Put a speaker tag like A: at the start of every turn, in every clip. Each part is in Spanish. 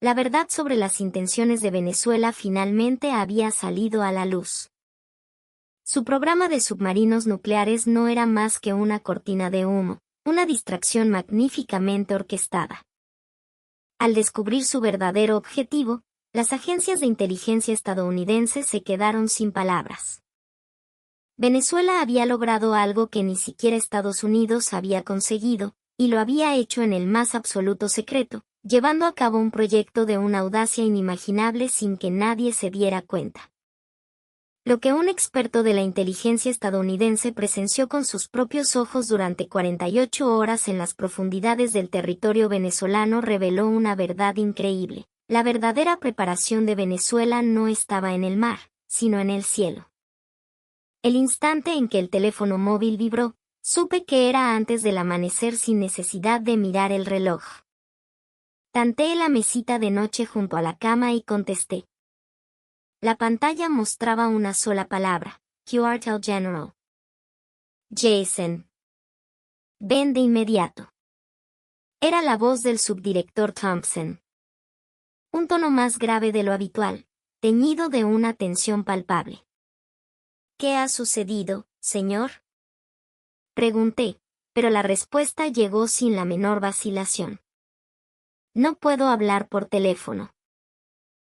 A: La verdad sobre las intenciones de Venezuela finalmente había salido a la luz. Su programa de submarinos nucleares no era más que una cortina de humo, una distracción magníficamente orquestada. Al descubrir su verdadero objetivo, las agencias de inteligencia estadounidenses se quedaron sin palabras. Venezuela había logrado algo que ni siquiera Estados Unidos había conseguido, y lo había hecho en el más absoluto secreto, llevando a cabo un proyecto de una audacia inimaginable sin que nadie se diera cuenta. Lo que un experto de la inteligencia estadounidense presenció con sus propios ojos durante 48 horas en las profundidades del territorio venezolano reveló una verdad increíble. La verdadera preparación de Venezuela no estaba en el mar, sino en el cielo. El instante en que el teléfono móvil vibró, supe que era antes del amanecer sin necesidad de mirar el reloj. Tanteé la mesita de noche junto a la cama y contesté. La pantalla mostraba una sola palabra, Quartel General. Jason. Ven de inmediato. Era la voz del subdirector Thompson. Un tono más grave de lo habitual, teñido de una tensión palpable. ¿Qué ha sucedido, señor? Pregunté, pero la respuesta llegó sin la menor vacilación. No puedo hablar por teléfono.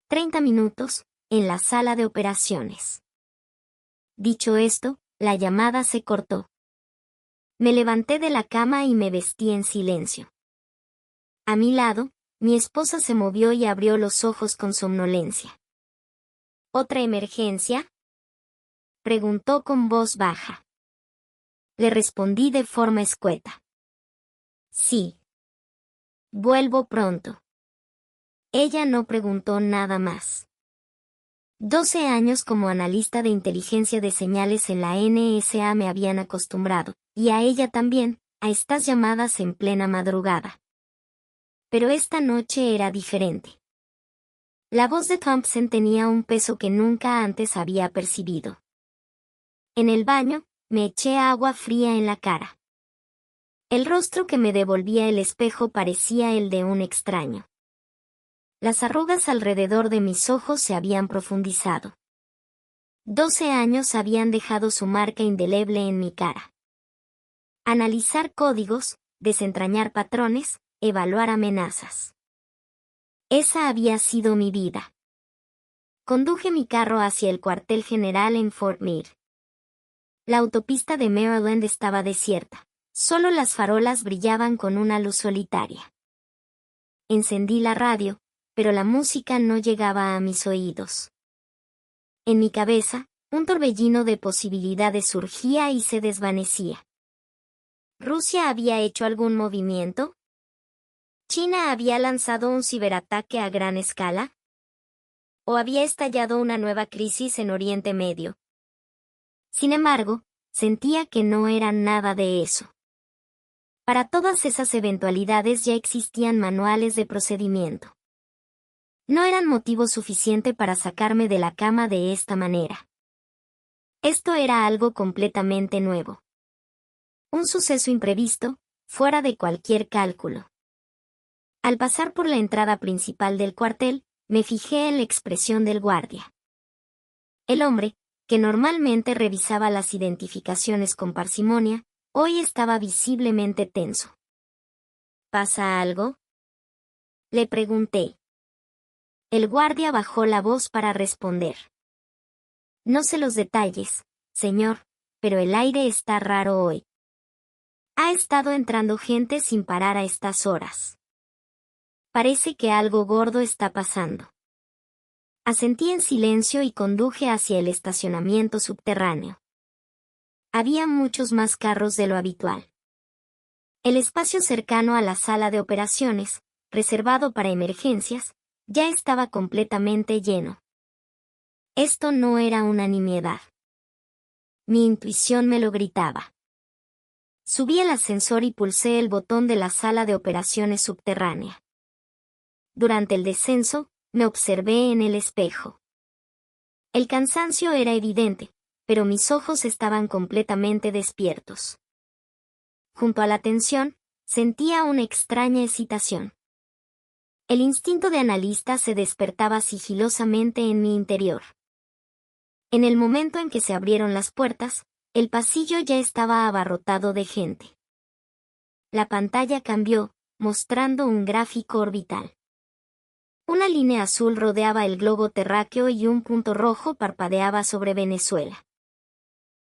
A: 30 minutos, en la sala de operaciones. Dicho esto, la llamada se cortó. Me levanté de la cama y me vestí en silencio. A mi lado, mi esposa se movió y abrió los ojos con somnolencia. ¿Otra emergencia?, preguntó con voz baja. Le respondí de forma escueta. Sí. Vuelvo pronto. Ella no preguntó nada más. 12 años como analista de inteligencia de señales en la NSA me habían acostumbrado, y a ella también, a estas llamadas en plena madrugada. Pero esta noche era diferente. La voz de Thompson tenía un peso que nunca antes había percibido. En el baño, me eché agua fría en la cara. El rostro que me devolvía el espejo parecía el de un extraño. Las arrugas alrededor de mis ojos se habían profundizado. 12 años habían dejado su marca indeleble en mi cara. Analizar códigos, desentrañar patrones, evaluar amenazas. Esa había sido mi vida. Conduje mi carro hacia el cuartel general en Fort Meade. La autopista de Maryland estaba desierta. Solo las farolas brillaban con una luz solitaria. Encendí la radio, pero la música no llegaba a mis oídos. En mi cabeza, un torbellino de posibilidades surgía y se desvanecía. ¿Rusia había hecho algún movimiento? ¿China había lanzado un ciberataque a gran escala? ¿O había estallado una nueva crisis en Oriente Medio? Sin embargo, sentía que no era nada de eso. Para todas esas eventualidades ya existían manuales de procedimiento. No eran motivo suficiente para sacarme de la cama de esta manera. Esto era algo completamente nuevo. Un suceso imprevisto, fuera de cualquier cálculo. Al pasar por la entrada principal del cuartel, me fijé en la expresión del guardia. El hombre, que normalmente revisaba las identificaciones con parsimonia, hoy estaba visiblemente tenso. ¿Pasa algo?, le pregunté. El guardia bajó la voz para responder. No sé los detalles, señor, pero el aire está raro hoy. Ha estado entrando gente sin parar a estas horas. Parece que algo gordo está pasando. Asentí en silencio y conduje hacia el estacionamiento subterráneo. Había muchos más carros de lo habitual. El espacio cercano a la sala de operaciones, reservado para emergencias, ya estaba completamente lleno. Esto no era una nimiedad. Mi intuición me lo gritaba. Subí al ascensor y pulsé el botón de la sala de operaciones subterránea. Durante el descenso, me observé en el espejo. El cansancio era evidente, pero mis ojos estaban completamente despiertos. Junto a la tensión, sentía una extraña excitación. El instinto de analista se despertaba sigilosamente en mi interior. En el momento en que se abrieron las puertas, el pasillo ya estaba abarrotado de gente. La pantalla cambió, mostrando un gráfico orbital. Una línea azul rodeaba el globo terráqueo y un punto rojo parpadeaba sobre Venezuela.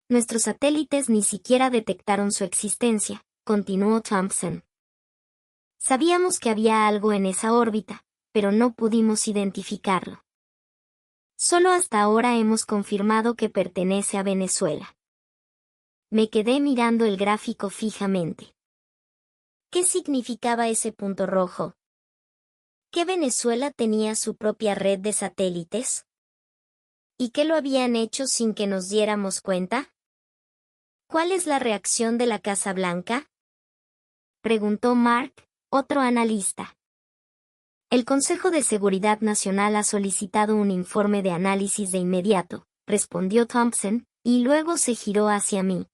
A: Nuestros satélites ni siquiera detectaron su existencia, continuó Thompson. Sabíamos que había algo en esa órbita, pero no pudimos identificarlo. Solo hasta ahora hemos confirmado que pertenece a Venezuela. Me quedé mirando el gráfico fijamente. ¿Qué significaba ese punto rojo? ¿Que Venezuela tenía su propia red de satélites? ¿Y qué lo habían hecho sin que nos diéramos cuenta? ¿Cuál es la reacción de la Casa Blanca?, preguntó Mark, otro analista. El Consejo de Seguridad Nacional ha solicitado un informe de análisis de inmediato, respondió Thompson, y luego se giró hacia mí.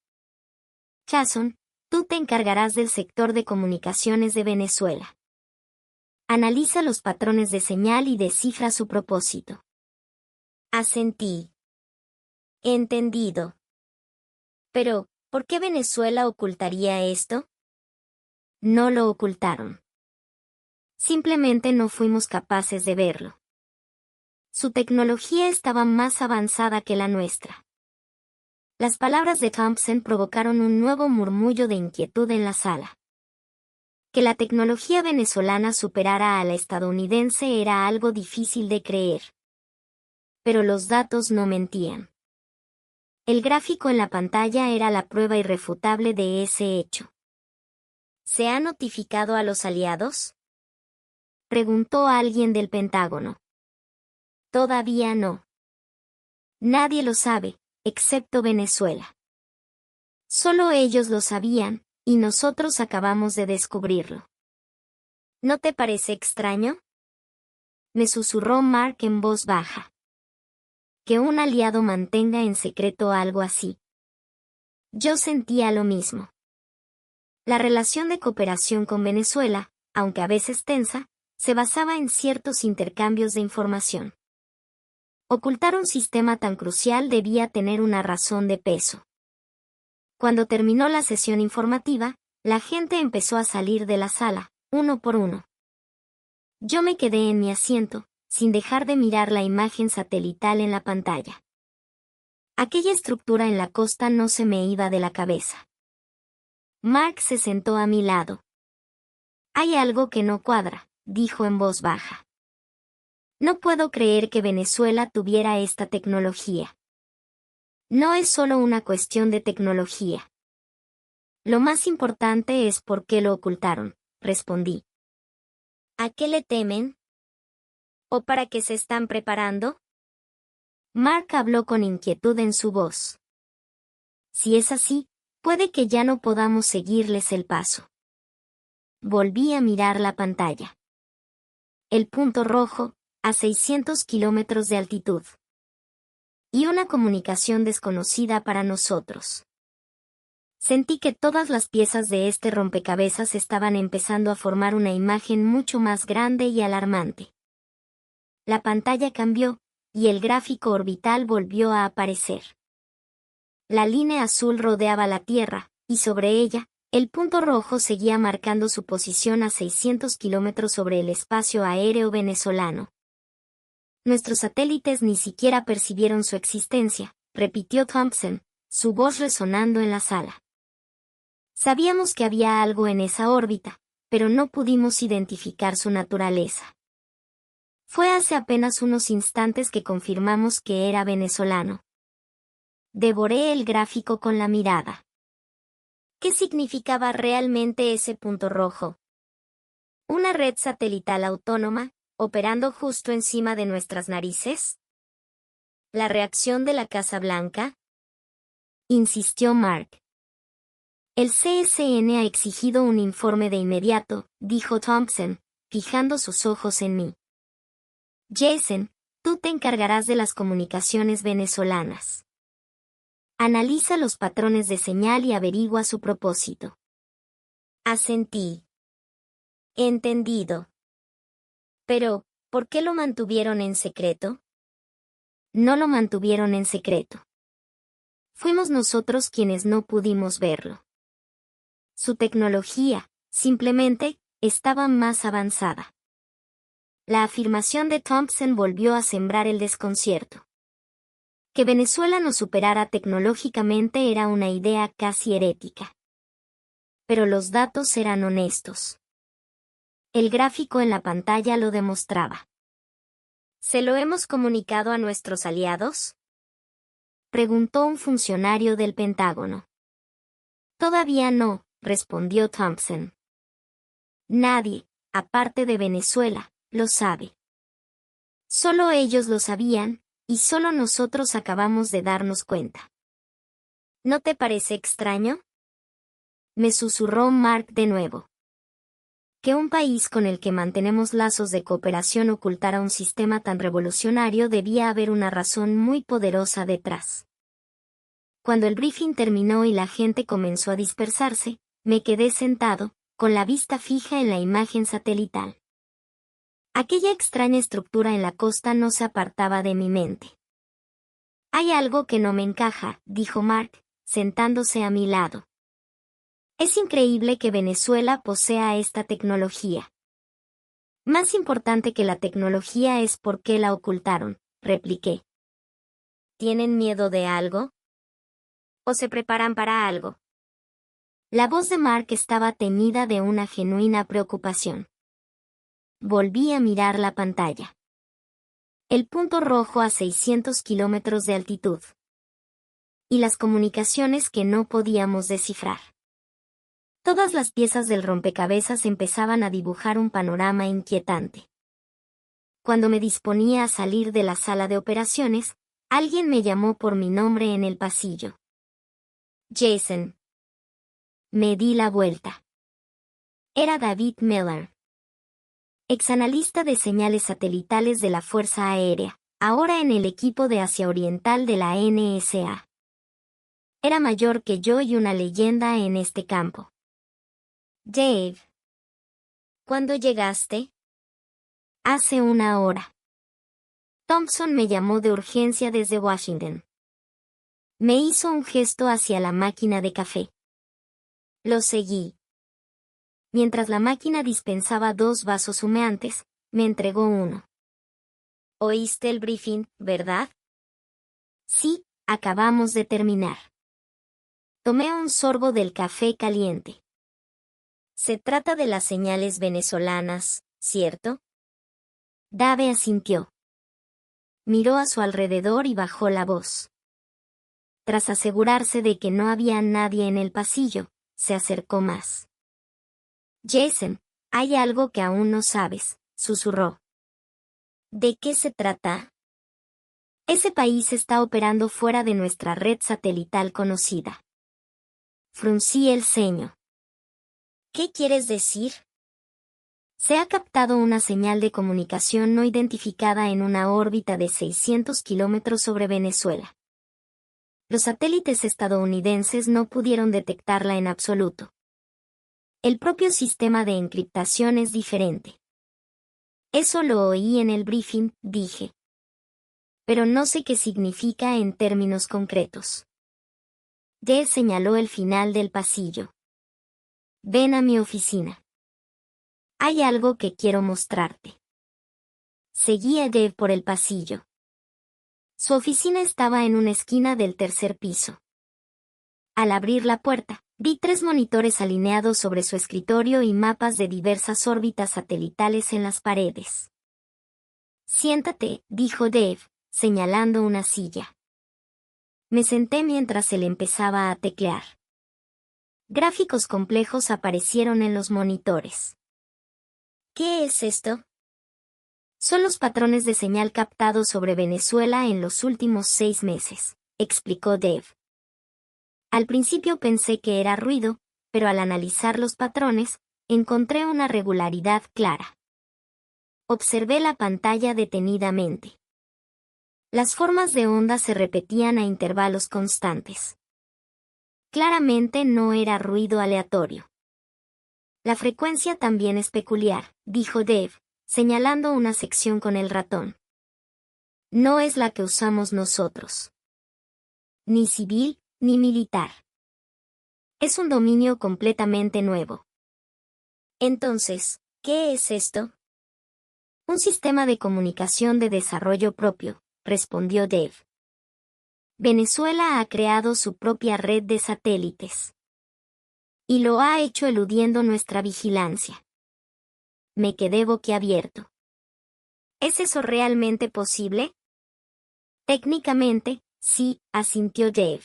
A: Jason, tú te encargarás del sector de comunicaciones de Venezuela. Analiza los patrones de señal y descifra su propósito. Asentí. Entendido. Pero, ¿por qué Venezuela ocultaría esto? No lo ocultaron. Simplemente no fuimos capaces de verlo. Su tecnología estaba más avanzada que la nuestra. Las palabras de Thompson provocaron un nuevo murmullo de inquietud en la sala. Que la tecnología venezolana superara a la estadounidense era algo difícil de creer. Pero los datos no mentían. El gráfico en la pantalla era la prueba irrefutable de ese hecho. ¿Se ha notificado a los aliados?, preguntó alguien del Pentágono. Todavía no. Nadie lo sabe, excepto Venezuela. Solo ellos lo sabían, y nosotros acabamos de descubrirlo. ¿No te parece extraño?, me susurró Mark en voz baja. Que un aliado mantenga en secreto algo así. Yo sentía lo mismo. La relación de cooperación con Venezuela, aunque a veces tensa, se basaba en ciertos intercambios de información. Ocultar un sistema tan crucial debía tener una razón de peso. Cuando terminó la sesión informativa, la gente empezó a salir de la sala, uno por uno. Yo me quedé en mi asiento, sin dejar de mirar la imagen satelital en la pantalla. Aquella estructura en la costa no se me iba de la cabeza. Mark se sentó a mi lado. Hay algo que no cuadra, dijo en voz baja. No puedo creer que Venezuela tuviera esta tecnología. No es solo una cuestión de tecnología. Lo más importante es por qué lo ocultaron, respondí. ¿A qué le temen? ¿O para qué se están preparando? Mark habló con inquietud en su voz. Si es así, puede que ya no podamos seguirles el paso. Volví a mirar la pantalla. El punto rojo, a 600 kilómetros de altitud. Y una comunicación desconocida para nosotros. Sentí que todas las piezas de este rompecabezas estaban empezando a formar una imagen mucho más grande y alarmante. La pantalla cambió, y el gráfico orbital volvió a aparecer. La línea azul rodeaba la Tierra, y sobre ella, el punto rojo seguía marcando su posición a 600 kilómetros sobre el espacio aéreo venezolano. Nuestros satélites ni siquiera percibieron su existencia, repitió Thompson, su voz resonando en la sala. Sabíamos que había algo en esa órbita, pero no pudimos identificar su naturaleza. Fue hace apenas unos instantes que confirmamos que era venezolano. Devoré el gráfico con la mirada. ¿Qué significaba realmente ese punto rojo? ¿Una red satelital autónoma, operando justo encima de nuestras narices? ¿La reacción de la Casa Blanca?, insistió Mark. El CSN ha exigido un informe de inmediato, dijo Thompson, fijando sus ojos en mí. Jason, tú te encargarás de las comunicaciones venezolanas. Analiza los patrones de señal y averigua su propósito. Asentí. Entendido. Pero, ¿por qué lo mantuvieron en secreto? No lo mantuvieron en secreto. Fuimos nosotros quienes no pudimos verlo. Su tecnología, simplemente, estaba más avanzada. La afirmación de Thompson volvió a sembrar el desconcierto. Que Venezuela nos superara tecnológicamente era una idea casi herética. Pero los datos eran honestos. El gráfico en la pantalla lo demostraba. ¿Se lo hemos comunicado a nuestros aliados?, preguntó un funcionario del Pentágono. Todavía no, respondió Thompson. Nadie, aparte de Venezuela, lo sabe. Solo ellos lo sabían, y solo nosotros acabamos de darnos cuenta. ¿No te parece extraño?, me susurró Mark de nuevo. Que un país con el que mantenemos lazos de cooperación ocultara un sistema tan revolucionario debía haber una razón muy poderosa detrás. Cuando el briefing terminó y la gente comenzó a dispersarse, me quedé sentado, con la vista fija en la imagen satelital. Aquella extraña estructura en la costa no se apartaba de mi mente. Hay algo que no me encaja, dijo Mark, sentándose a mi lado. Es increíble que Venezuela posea esta tecnología. Más importante que la tecnología es por qué la ocultaron, repliqué. ¿Tienen miedo de algo? ¿O se preparan para algo? La voz de Mark estaba teñida de una genuina preocupación. Volví a mirar la pantalla. El punto rojo a 600 kilómetros de altitud. Y las comunicaciones que no podíamos descifrar. Todas las piezas del rompecabezas empezaban a dibujar un panorama inquietante. Cuando me disponía a salir de la sala de operaciones, alguien me llamó por mi nombre en el pasillo. Jason. Me di la vuelta. Era David Miller. Exanalista de señales satelitales de la Fuerza Aérea, ahora en el equipo de Asia Oriental de la NSA. Era mayor que yo y una leyenda en este campo. Dave. ¿Cuándo llegaste? Hace una hora. Thompson me llamó de urgencia desde Washington. Me hizo un gesto hacia la máquina de café. Lo seguí. Mientras la máquina dispensaba 2 vasos humeantes, me entregó uno. ¿Oíste el briefing, verdad? Sí, acabamos de terminar. Tomé un sorbo del café caliente. Se trata de las señales venezolanas, ¿cierto? Dave asintió. Miró a su alrededor y bajó la voz. Tras asegurarse de que no había nadie en el pasillo, se acercó más. Jason, hay algo que aún no sabes, susurró. ¿De qué se trata? Ese país está operando fuera de nuestra red satelital conocida. Fruncí el ceño. ¿Qué quieres decir? Se ha captado una señal de comunicación no identificada en una órbita de 600 kilómetros sobre Venezuela. Los satélites estadounidenses no pudieron detectarla en absoluto. El propio sistema de encriptación es diferente. Eso lo oí en el briefing, dije. Pero no sé qué significa en términos concretos. Dave señaló el final del pasillo. Ven a mi oficina. Hay algo que quiero mostrarte. Seguí a Dave por el pasillo. Su oficina estaba en una esquina del 3er piso. Al abrir la puerta, vi 3 monitores alineados sobre su escritorio y mapas de diversas órbitas satelitales en las paredes. Siéntate, dijo Dave, señalando una silla. Me senté mientras él empezaba a teclear. Gráficos complejos aparecieron en los monitores. ¿Qué es esto? Son los patrones de señal captados sobre Venezuela en los últimos 6 meses, explicó Dave. Al principio pensé que era ruido, pero al analizar los patrones, encontré una regularidad clara. Observé la pantalla detenidamente. Las formas de onda se repetían a intervalos constantes. Claramente no era ruido aleatorio. La frecuencia también es peculiar, dijo Dave, señalando una sección con el ratón. No es la que usamos nosotros. Ni civil, ni militar. Es un dominio completamente nuevo. Entonces, ¿qué es esto? Un sistema de comunicación de desarrollo propio, respondió Dave. Venezuela ha creado su propia red de satélites. Y lo ha hecho eludiendo nuestra vigilancia. Me quedé boquiabierto. ¿Es eso realmente posible? Técnicamente, sí, asintió Dave.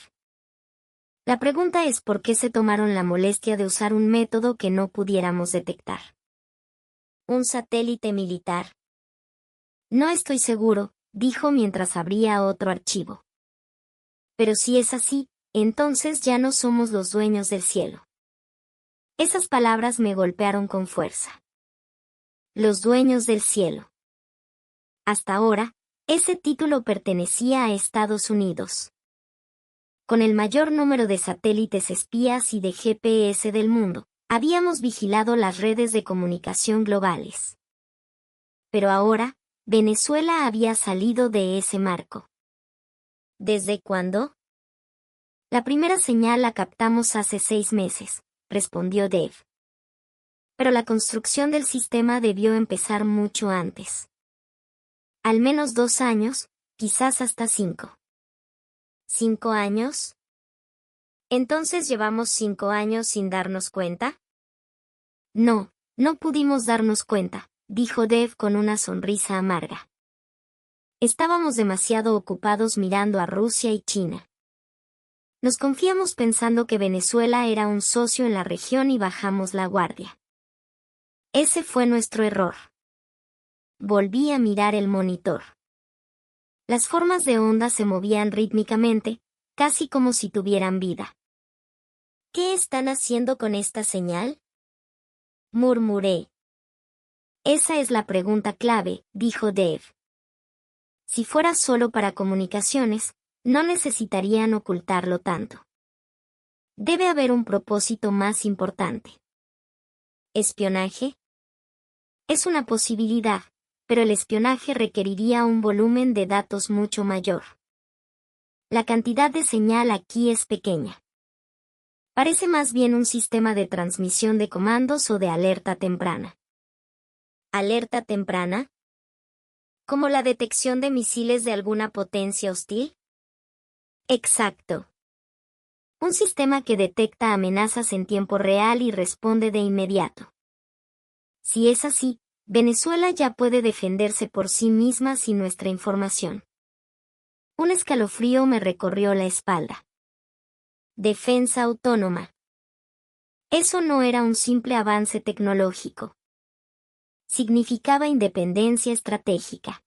A: La pregunta es por qué se tomaron la molestia de usar un método que no pudiéramos detectar. ¿Un satélite militar? No estoy seguro, dijo mientras abría otro archivo. Pero si es así, entonces ya no somos los dueños del cielo. Esas palabras me golpearon con fuerza. Los dueños del cielo. Hasta ahora, ese título pertenecía a Estados Unidos. Con el mayor número de satélites espías y de GPS del mundo, habíamos vigilado las redes de comunicación globales. Pero ahora, Venezuela había salido de ese marco. ¿Desde cuándo? La primera señal la captamos hace 6 meses, respondió Dave. Pero la construcción del sistema debió empezar mucho antes. Al menos 2 años, quizás hasta 5. ¿5 años? ¿Entonces llevamos 5 años sin darnos cuenta? No, no pudimos darnos cuenta, dijo Dave con una sonrisa amarga. Estábamos demasiado ocupados mirando a Rusia y China. Nos confiamos pensando que Venezuela era un socio en la región y bajamos la guardia. Ese fue nuestro error. Volví a mirar el monitor. Las formas de onda se movían rítmicamente, casi como si tuvieran vida. ¿Qué están haciendo con esta señal? Murmuré. Esa es la pregunta clave, dijo Dave. Si fuera solo para comunicaciones, no necesitarían ocultarlo tanto. Debe haber un propósito más importante. ¿Espionaje? Es una posibilidad, pero el espionaje requeriría un volumen de datos mucho mayor. La cantidad de señal aquí es pequeña. Parece más bien un sistema de transmisión de comandos o de alerta temprana. ¿Alerta temprana? ¿Como la detección de misiles de alguna potencia hostil? Exacto. Un sistema que detecta amenazas en tiempo real y responde de inmediato. Si es así, Venezuela ya puede defenderse por sí misma sin nuestra información. Un escalofrío me recorrió la espalda. Defensa autónoma. Eso no era un simple avance tecnológico. Significaba independencia estratégica.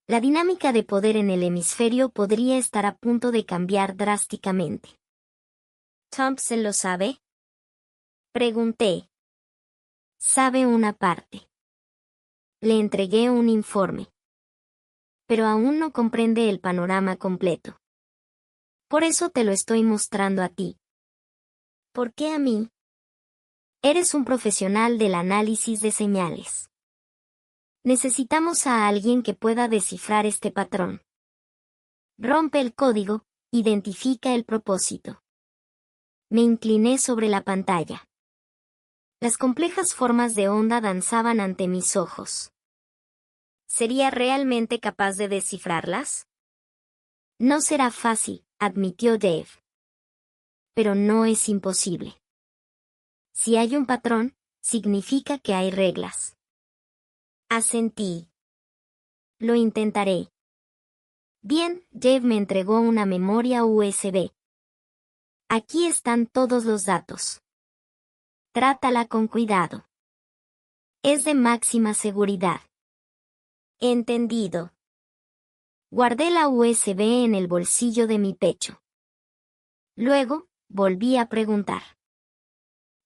A: La dinámica de poder en el hemisferio podría estar a punto de cambiar drásticamente. ¿Thompson lo sabe? Pregunté. Sabe una parte. Le entregué un informe. Pero aún no comprende el panorama completo. Por eso te lo estoy mostrando a ti. ¿Por qué a mí? Eres un profesional del análisis de señales. Necesitamos a alguien que pueda descifrar este patrón. Rompe el código, identifica el propósito. Me incliné sobre la pantalla. Las complejas formas de onda danzaban ante mis ojos. ¿Sería realmente capaz de descifrarlas? No será fácil, admitió Dave. Pero no es imposible. Si hay un patrón, significa que hay reglas. Asentí. Lo intentaré. Bien, Dave me entregó una memoria USB. Aquí están todos los datos. Trátala con cuidado. Es de máxima seguridad. Entendido. Guardé la USB en el bolsillo de mi pecho. Luego, volví a preguntar.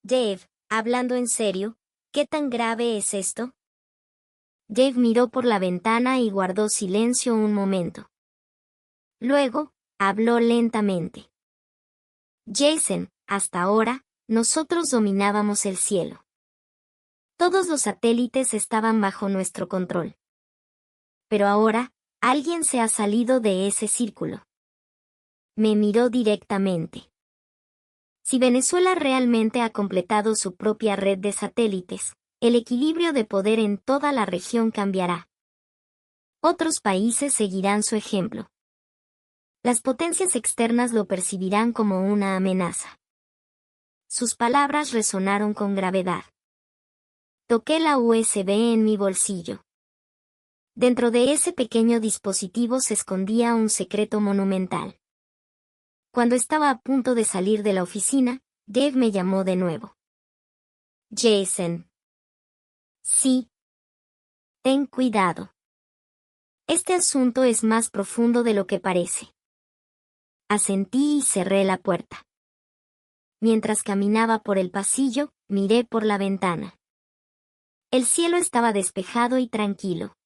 A: Dave, hablando en serio, ¿qué tan grave es esto? Dave miró por la ventana y guardó silencio un momento. Luego, habló lentamente. Jason, hasta ahora, nosotros dominábamos el cielo. Todos los satélites estaban bajo nuestro control. Pero ahora, alguien se ha salido de ese círculo. Me miró directamente. Si Venezuela realmente ha completado su propia red de satélites, el equilibrio de poder en toda la región cambiará. Otros países seguirán su ejemplo. Las potencias externas lo percibirán como una amenaza. Sus palabras resonaron con gravedad. Toqué la USB en mi bolsillo. Dentro de ese pequeño dispositivo se escondía un secreto monumental. Cuando estaba a punto de salir de la oficina, Dave me llamó de nuevo. Jason. Sí. Ten cuidado. Este asunto es más profundo de lo que parece. Asentí y cerré la puerta. Mientras caminaba por el pasillo, miré por la ventana. El cielo estaba despejado y tranquilo.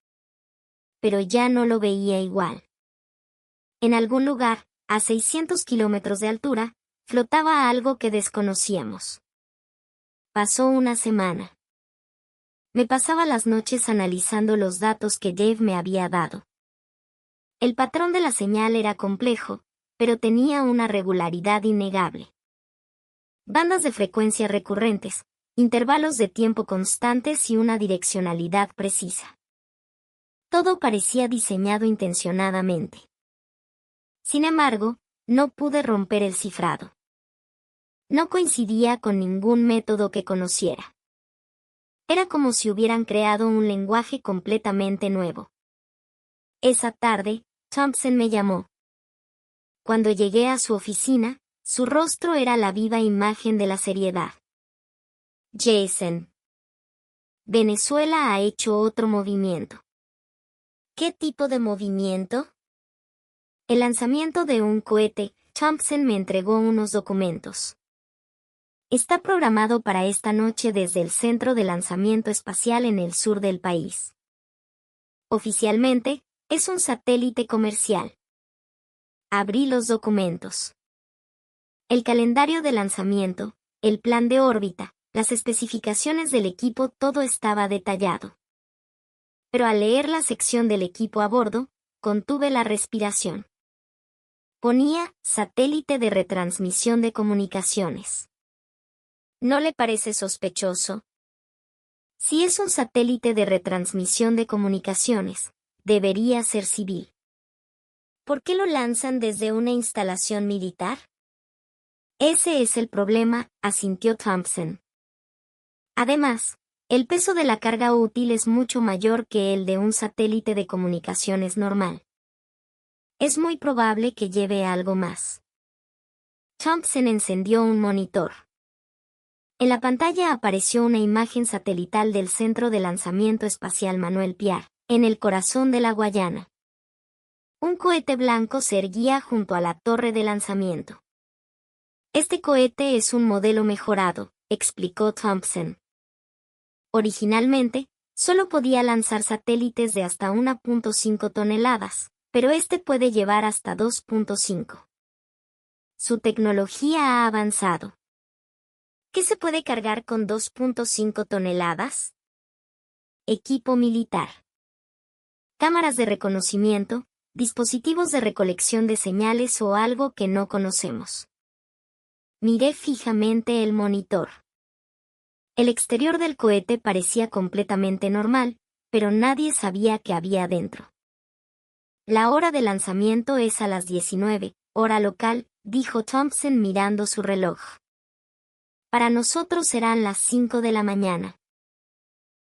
A: Pero ya no lo veía igual. En algún lugar, a 600 kilómetros de altura, flotaba algo que desconocíamos. Pasó una semana. Me pasaba las noches analizando los datos que Dave me había dado. El patrón de la señal era complejo, pero tenía una regularidad innegable. Bandas de frecuencia recurrentes, intervalos de tiempo constantes y una direccionalidad precisa. Todo parecía diseñado intencionadamente. Sin embargo, no pude romper el cifrado. No coincidía con ningún método que conociera. Era como si hubieran creado un lenguaje completamente nuevo. Esa tarde, Thompson me llamó. Cuando llegué a su oficina, su rostro era la viva imagen de la seriedad. Jason. Venezuela ha hecho otro movimiento. ¿Qué tipo de movimiento? El lanzamiento de un cohete. Thompson me entregó unos documentos. Está programado para esta noche desde el Centro de Lanzamiento Espacial en el sur del país. Oficialmente, es un satélite comercial. Abrí los documentos. El calendario de lanzamiento, el plan de órbita, las especificaciones del equipo, todo estaba detallado. Pero al leer la sección del equipo a bordo, contuve la respiración. Ponía satélite de retransmisión de comunicaciones. ¿No le parece sospechoso? Si es un satélite de retransmisión de comunicaciones, debería ser civil. ¿Por qué lo lanzan desde una instalación militar? Ese es el problema, asintió Thompson. Además, el peso de la carga útil es mucho mayor que el de un satélite de comunicaciones normal. Es muy probable que lleve algo más. Thompson encendió un monitor. En la pantalla apareció una imagen satelital del Centro de Lanzamiento Espacial Manuel Piar, en el corazón de la Guayana. Un cohete blanco se erguía junto a la torre de lanzamiento. Este cohete es un modelo mejorado, explicó Thompson. Originalmente, solo podía lanzar satélites de hasta 1.5 toneladas, pero este puede llevar hasta 2.5. Su tecnología ha avanzado. ¿Qué se puede cargar con 2.5 toneladas? Equipo militar. Cámaras de reconocimiento, dispositivos de recolección de señales o algo que no conocemos. Miré fijamente el monitor. El exterior del cohete parecía completamente normal, pero nadie sabía qué había dentro. La hora de lanzamiento es a las 19, hora local, dijo Thompson mirando su reloj. Para nosotros serán las 5 de la mañana.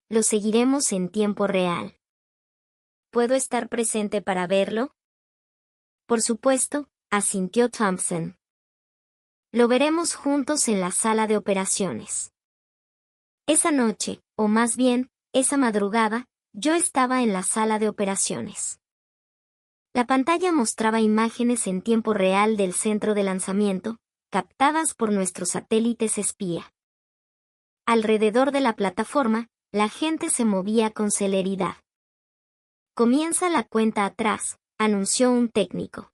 A: Lo seguiremos en tiempo real. ¿Puedo estar presente para verlo? Por supuesto, asintió Thompson. Lo veremos juntos en la sala de operaciones. Esa noche, o más bien, esa madrugada, yo estaba en la sala de operaciones. La pantalla mostraba imágenes en tiempo real del centro de lanzamiento, captadas por nuestros satélites espía. Alrededor de la plataforma, la gente se movía con celeridad. Comienza la cuenta atrás, anunció un técnico.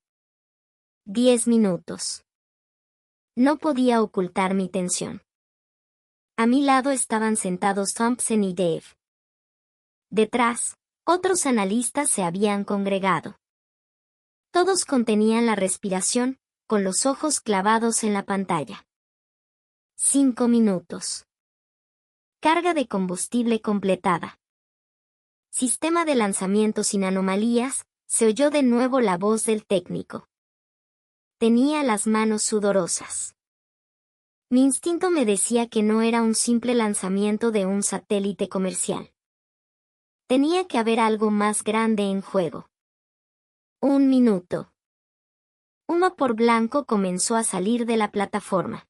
A: 10 minutos. No podía ocultar mi tensión. A mi lado estaban sentados Thompson y Dave. Detrás, otros analistas se habían congregado. Todos contenían la respiración, con los ojos clavados en la pantalla. 5 minutos. Carga de combustible completada. Sistema de lanzamiento sin anomalías, se oyó de nuevo la voz del técnico. Tenía las manos sudorosas. Mi instinto me decía que no era un simple lanzamiento de un satélite comercial. Tenía que haber algo más grande en juego. 1 minuto. Un vapor blanco comenzó a salir de la plataforma.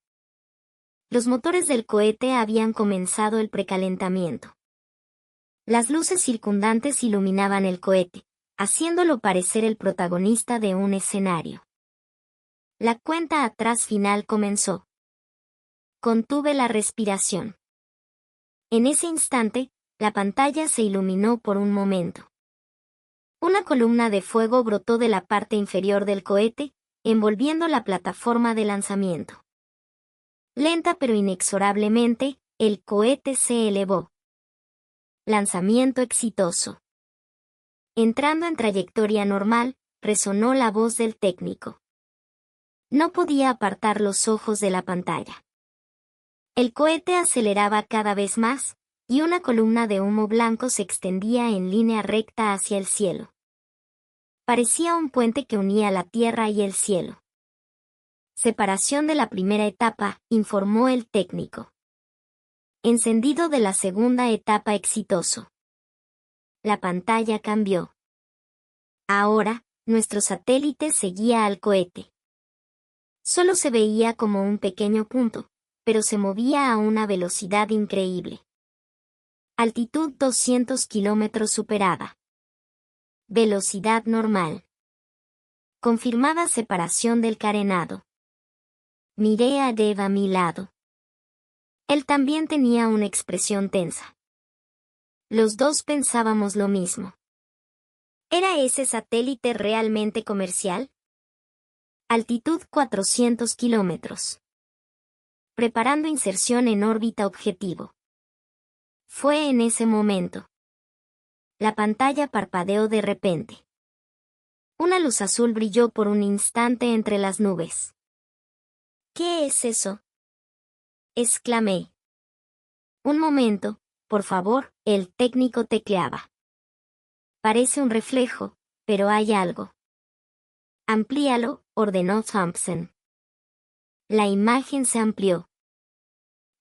A: Los motores del cohete habían comenzado el precalentamiento. Las luces circundantes iluminaban el cohete, haciéndolo parecer el protagonista de un escenario. La cuenta atrás final comenzó. Contuve la respiración. En ese instante, la pantalla se iluminó por un momento. Una columna de fuego brotó de la parte inferior del cohete, envolviendo la plataforma de lanzamiento. Lenta pero inexorablemente, el cohete se elevó. Lanzamiento exitoso. Entrando en trayectoria normal, resonó la voz del técnico. No podía apartar los ojos de la pantalla. El cohete aceleraba cada vez más, y una columna de humo blanco se extendía en línea recta hacia el cielo. Parecía un puente que unía la tierra y el cielo. Separación de la primera etapa, informó el técnico. Encendido de la segunda etapa exitoso. La pantalla cambió. Ahora, nuestro satélite seguía al cohete. Solo se veía como un pequeño punto, pero se movía a una velocidad increíble. Altitud 200 kilómetros superada. Velocidad normal. Confirmada separación del carenado. Miré a Dave a mi lado. Él también tenía una expresión tensa. Los dos pensábamos lo mismo. ¿Era ese satélite realmente comercial? Altitud 400 kilómetros. Preparando inserción en órbita objetivo. Fue en ese momento. La pantalla parpadeó de repente. Una luz azul brilló por un instante entre las nubes. ¿Qué es eso?, exclamé. Un momento, por favor, el técnico tecleaba. Parece un reflejo, pero hay algo. Amplíalo, ordenó Thompson. La imagen se amplió.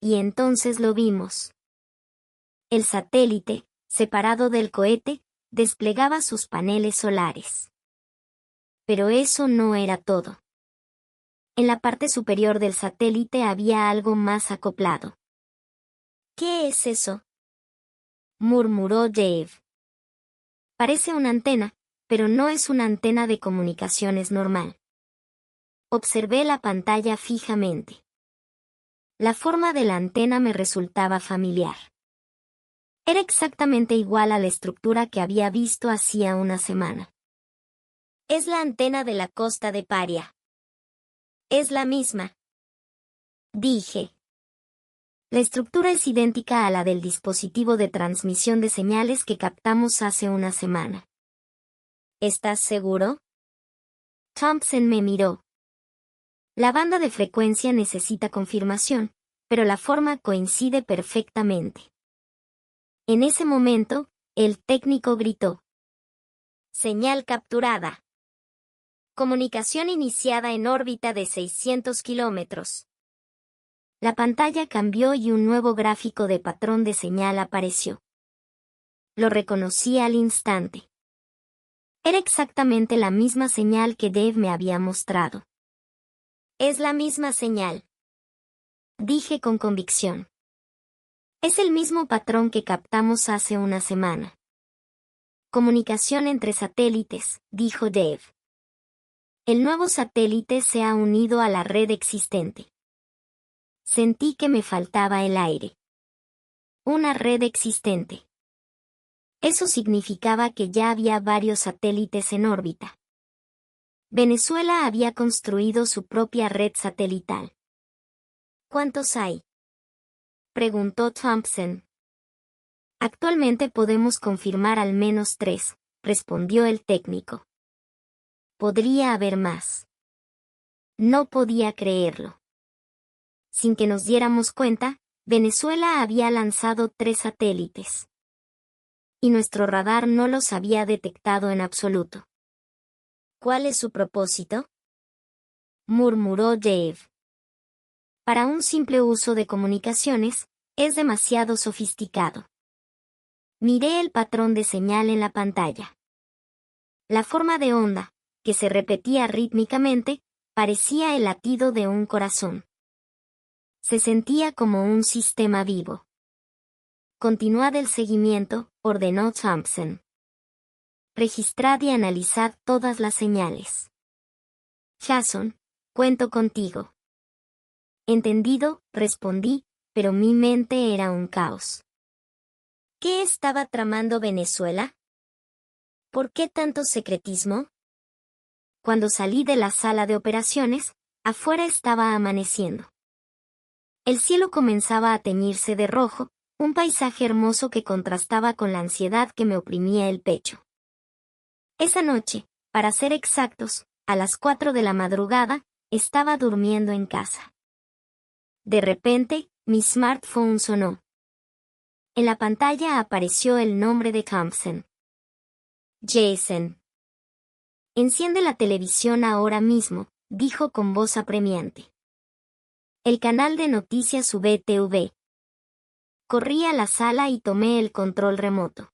A: Y entonces lo vimos. El satélite, separado del cohete, desplegaba sus paneles solares. Pero eso no era todo. En la parte superior del satélite había algo más acoplado. ¿Qué es eso?, murmuró Dave. Parece una antena, pero no es una antena de comunicaciones normal. Observé la pantalla fijamente. La forma de la antena me resultaba familiar. Era exactamente igual a la estructura que había visto hacía una semana. Es la antena de la costa de Paria. Es la misma, dije. La estructura es idéntica a la del dispositivo de transmisión de señales que captamos hace una semana. ¿Estás seguro?, Thompson me miró. La banda de frecuencia necesita confirmación, pero la forma coincide perfectamente. En ese momento, el técnico gritó. Señal capturada. Comunicación iniciada en órbita de 600 kilómetros. La pantalla cambió y un nuevo gráfico de patrón de señal apareció. Lo reconocí al instante. Era exactamente la misma señal que Dave me había mostrado. Es la misma señal, dije con convicción. Es el mismo patrón que captamos hace una semana. Comunicación entre satélites, dijo Dave. El nuevo satélite se ha unido a la red existente. Sentí que me faltaba el aire. Una red existente. Eso significaba que ya había varios satélites en órbita. Venezuela había construido su propia red satelital. ¿Cuántos hay?, preguntó Thompson. Actualmente podemos confirmar al menos 3, respondió el técnico. Podría haber más. No podía creerlo. Sin que nos diéramos cuenta, Venezuela había lanzado 3 satélites. Y nuestro radar no los había detectado en absoluto. ¿Cuál es su propósito?, murmuró Dave. Para un simple uso de comunicaciones, es demasiado sofisticado. Miré el patrón de señal en la pantalla. La forma de onda, que se repetía rítmicamente, parecía el latido de un corazón. Se sentía como un sistema vivo. Continuad el seguimiento, ordenó Thompson. Registrad y analizad todas las señales. Jason, cuento contigo. Entendido, respondí, pero mi mente era un caos. ¿Qué estaba tramando Venezuela? ¿Por qué tanto secretismo? Cuando salí de la sala de operaciones, afuera estaba amaneciendo. El cielo comenzaba a teñirse de rojo, un paisaje hermoso que contrastaba con la ansiedad que me oprimía el pecho. Esa noche, para ser exactos, a las 4 de la madrugada, estaba durmiendo en casa. De repente, mi smartphone sonó. En la pantalla apareció el nombre de Thompson. Jason. Enciende la televisión ahora mismo, dijo con voz apremiante. El canal de noticias VTV. Corrí a la sala y tomé el control remoto.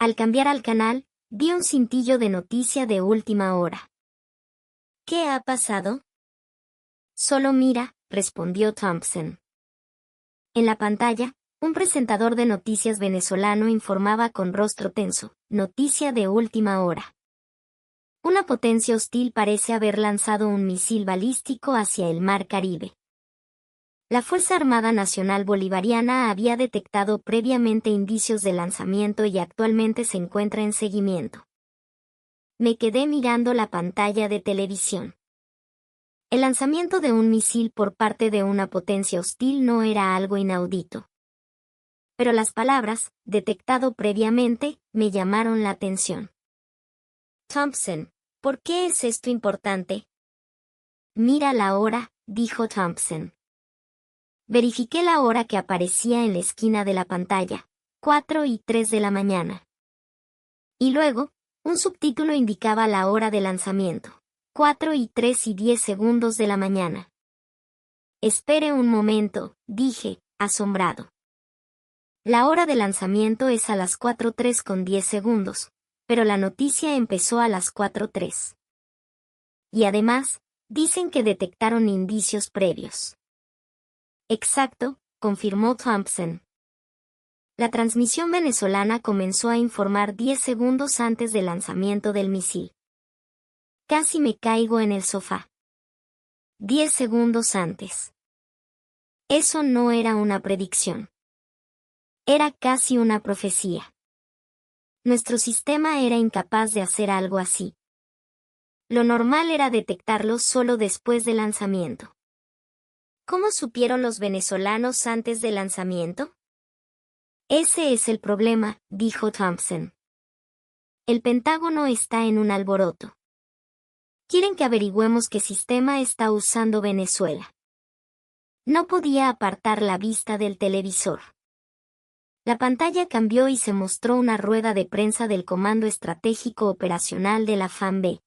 A: Al cambiar al canal, vi un cintillo de noticia de última hora. ¿Qué ha pasado? Solo mira, respondió Thompson. En la pantalla, un presentador de noticias venezolano informaba con rostro tenso, noticia de última hora. Una potencia hostil parece haber lanzado un misil balístico hacia el Mar Caribe. La Fuerza Armada Nacional Bolivariana había detectado previamente indicios de lanzamiento y actualmente se encuentra en seguimiento. Me quedé mirando la pantalla de televisión. El lanzamiento de un misil por parte de una potencia hostil no era algo inaudito. Pero las palabras, detectado previamente, me llamaron la atención. Thompson, ¿por qué es esto importante? Mira la hora, dijo Thompson. Verifiqué la hora que aparecía en la esquina de la pantalla, 4:03 de la mañana. Y luego, un subtítulo indicaba la hora de lanzamiento, 4:03 de la mañana. Espere un momento, dije, asombrado. La hora de lanzamiento es a las 4:03, pero la noticia empezó a las 4:03. Y además, dicen que detectaron indicios previos. Exacto, confirmó Thompson. La transmisión venezolana comenzó a informar 10 segundos antes del lanzamiento del misil. Casi me caigo en el sofá. 10 segundos antes. Eso no era una predicción. Era casi una profecía. Nuestro sistema era incapaz de hacer algo así. Lo normal era detectarlo solo después del lanzamiento. ¿Cómo supieron los venezolanos antes del lanzamiento? Ese es el problema, dijo Thompson. El Pentágono está en un alboroto. Quieren que averigüemos qué sistema está usando Venezuela. No podía apartar la vista del televisor. La pantalla cambió y se mostró una rueda de prensa del Comando Estratégico Operacional de la FAMB.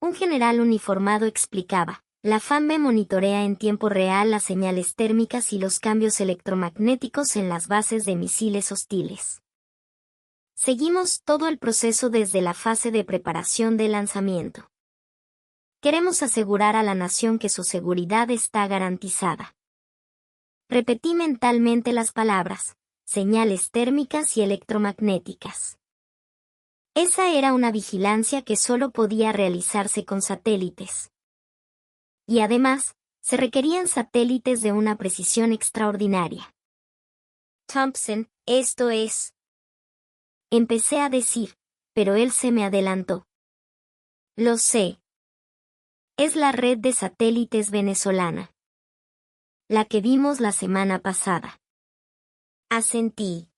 A: Un general uniformado explicaba. La FAMB monitorea en tiempo real las señales térmicas y los cambios electromagnéticos en las bases de misiles hostiles. Seguimos todo el proceso desde la fase de preparación del lanzamiento. Queremos asegurar a la nación que su seguridad está garantizada. Repetí mentalmente las palabras, señales térmicas y electromagnéticas. Esa era una vigilancia que solo podía realizarse con satélites. Y además, se requerían satélites de una precisión extraordinaria. Thompson, esto es. Empecé a decir, pero él se me adelantó. Lo sé. Es la red de satélites venezolana. La que vimos la semana pasada. Asentí.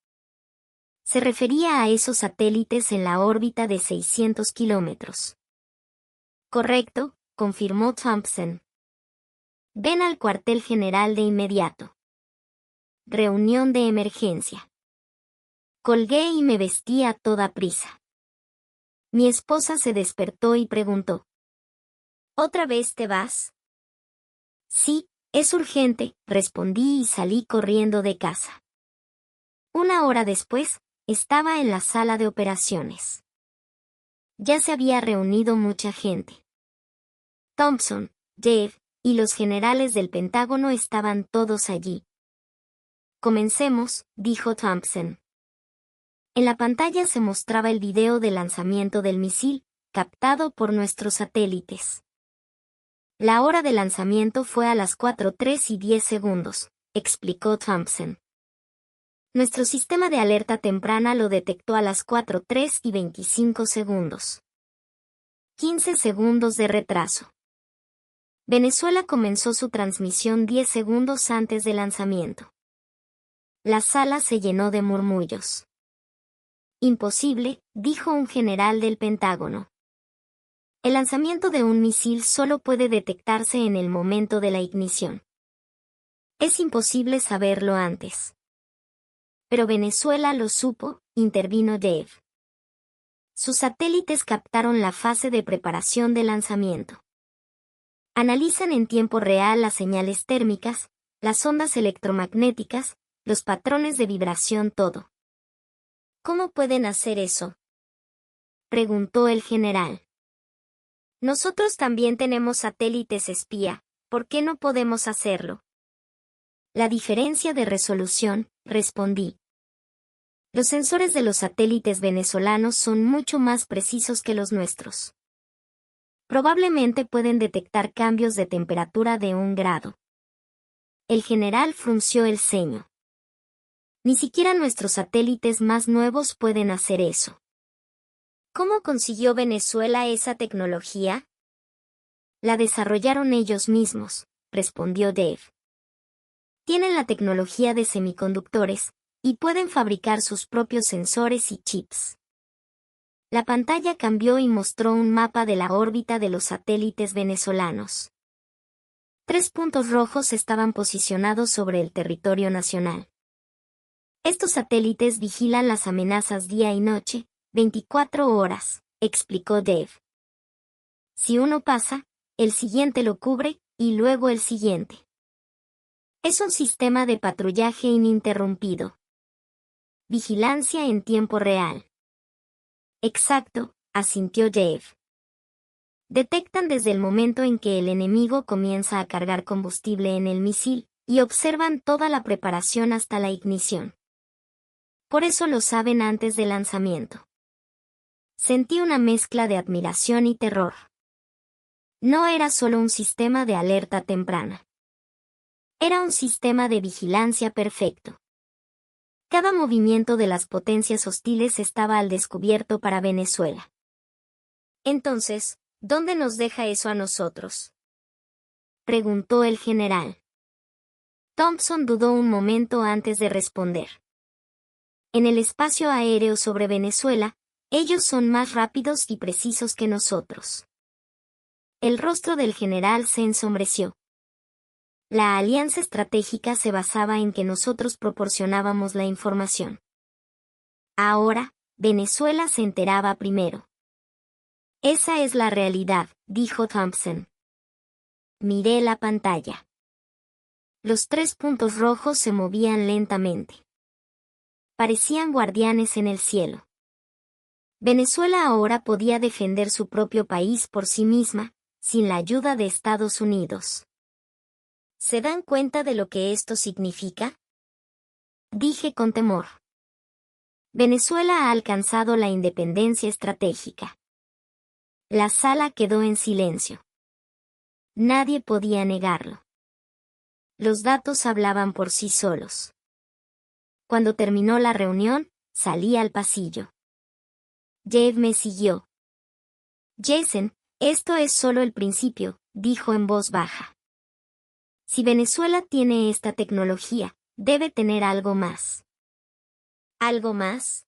A: Se refería a esos satélites en la órbita de 600 kilómetros. Correcto, confirmó Thompson. Ven al cuartel general de inmediato. Reunión de emergencia. Colgué y me vestí a toda prisa. Mi esposa se despertó y preguntó. ¿Otra vez te vas? Sí, es urgente, respondí y salí corriendo de casa. Una hora después, estaba en la sala de operaciones. Ya se había reunido mucha gente. Thompson, Dave, y los generales del Pentágono estaban todos allí. Comencemos, dijo Thompson. En la pantalla se mostraba el video de lanzamiento del misil, captado por nuestros satélites. La hora de lanzamiento fue a las 4:03:10, explicó Thompson. Nuestro sistema de alerta temprana lo detectó a las 4:03:25. 15 segundos de retraso. Venezuela comenzó su transmisión 10 segundos antes del lanzamiento. La sala se llenó de murmullos. Imposible, dijo un general del Pentágono. El lanzamiento de un misil solo puede detectarse en el momento de la ignición. Es imposible saberlo antes. Pero Venezuela lo supo, intervino Dave. Sus satélites captaron la fase de preparación de lanzamiento. Analizan en tiempo real las señales térmicas, las ondas electromagnéticas, los patrones de vibración, todo. ¿Cómo pueden hacer eso?, preguntó el general. Nosotros también tenemos satélites espía, ¿por qué no podemos hacerlo? La diferencia de resolución, respondí. Los sensores de los satélites venezolanos son mucho más precisos que los nuestros. Probablemente pueden detectar cambios de temperatura de 1 grado. El general frunció el ceño. Ni siquiera nuestros satélites más nuevos pueden hacer eso. ¿Cómo consiguió Venezuela esa tecnología? La desarrollaron ellos mismos, respondió Dave. Tienen la tecnología de semiconductores, y pueden fabricar sus propios sensores y chips. La pantalla cambió y mostró un mapa de la órbita de los satélites venezolanos. 3 puntos rojos estaban posicionados sobre el territorio nacional. Estos satélites vigilan las amenazas día y noche, 24 horas, explicó Dave. Si uno pasa, el siguiente lo cubre, y luego el siguiente. Es un sistema de patrullaje ininterrumpido. Vigilancia en tiempo real. Exacto, asintió Dave. Detectan desde el momento en que el enemigo comienza a cargar combustible en el misil, y observan toda la preparación hasta la ignición. Por eso lo saben antes del lanzamiento. Sentí una mezcla de admiración y terror. No era solo un sistema de alerta temprana. Era un sistema de vigilancia perfecto. Cada movimiento de las potencias hostiles estaba al descubierto para Venezuela. Entonces, ¿dónde nos deja eso a nosotros?, preguntó el general. Thompson dudó un momento antes de responder. En el espacio aéreo sobre Venezuela, ellos son más rápidos y precisos que nosotros. El rostro del general se ensombreció. La alianza estratégica se basaba en que nosotros proporcionábamos la información. Ahora, Venezuela se enteraba primero. Esa es la realidad, dijo Thompson. Miré la pantalla. Los 3 puntos rojos se movían lentamente. Parecían guardianes en el cielo. Venezuela ahora podía defender su propio país por sí misma, sin la ayuda de Estados Unidos. ¿Se dan cuenta de lo que esto significa?, dije con temor. Venezuela ha alcanzado la independencia estratégica. La sala quedó en silencio. Nadie podía negarlo. Los datos hablaban por sí solos. Cuando terminó la reunión, salí al pasillo. Dave me siguió. Jason, esto es solo el principio, dijo en voz baja. Si Venezuela tiene esta tecnología, debe tener algo más. ¿Algo más?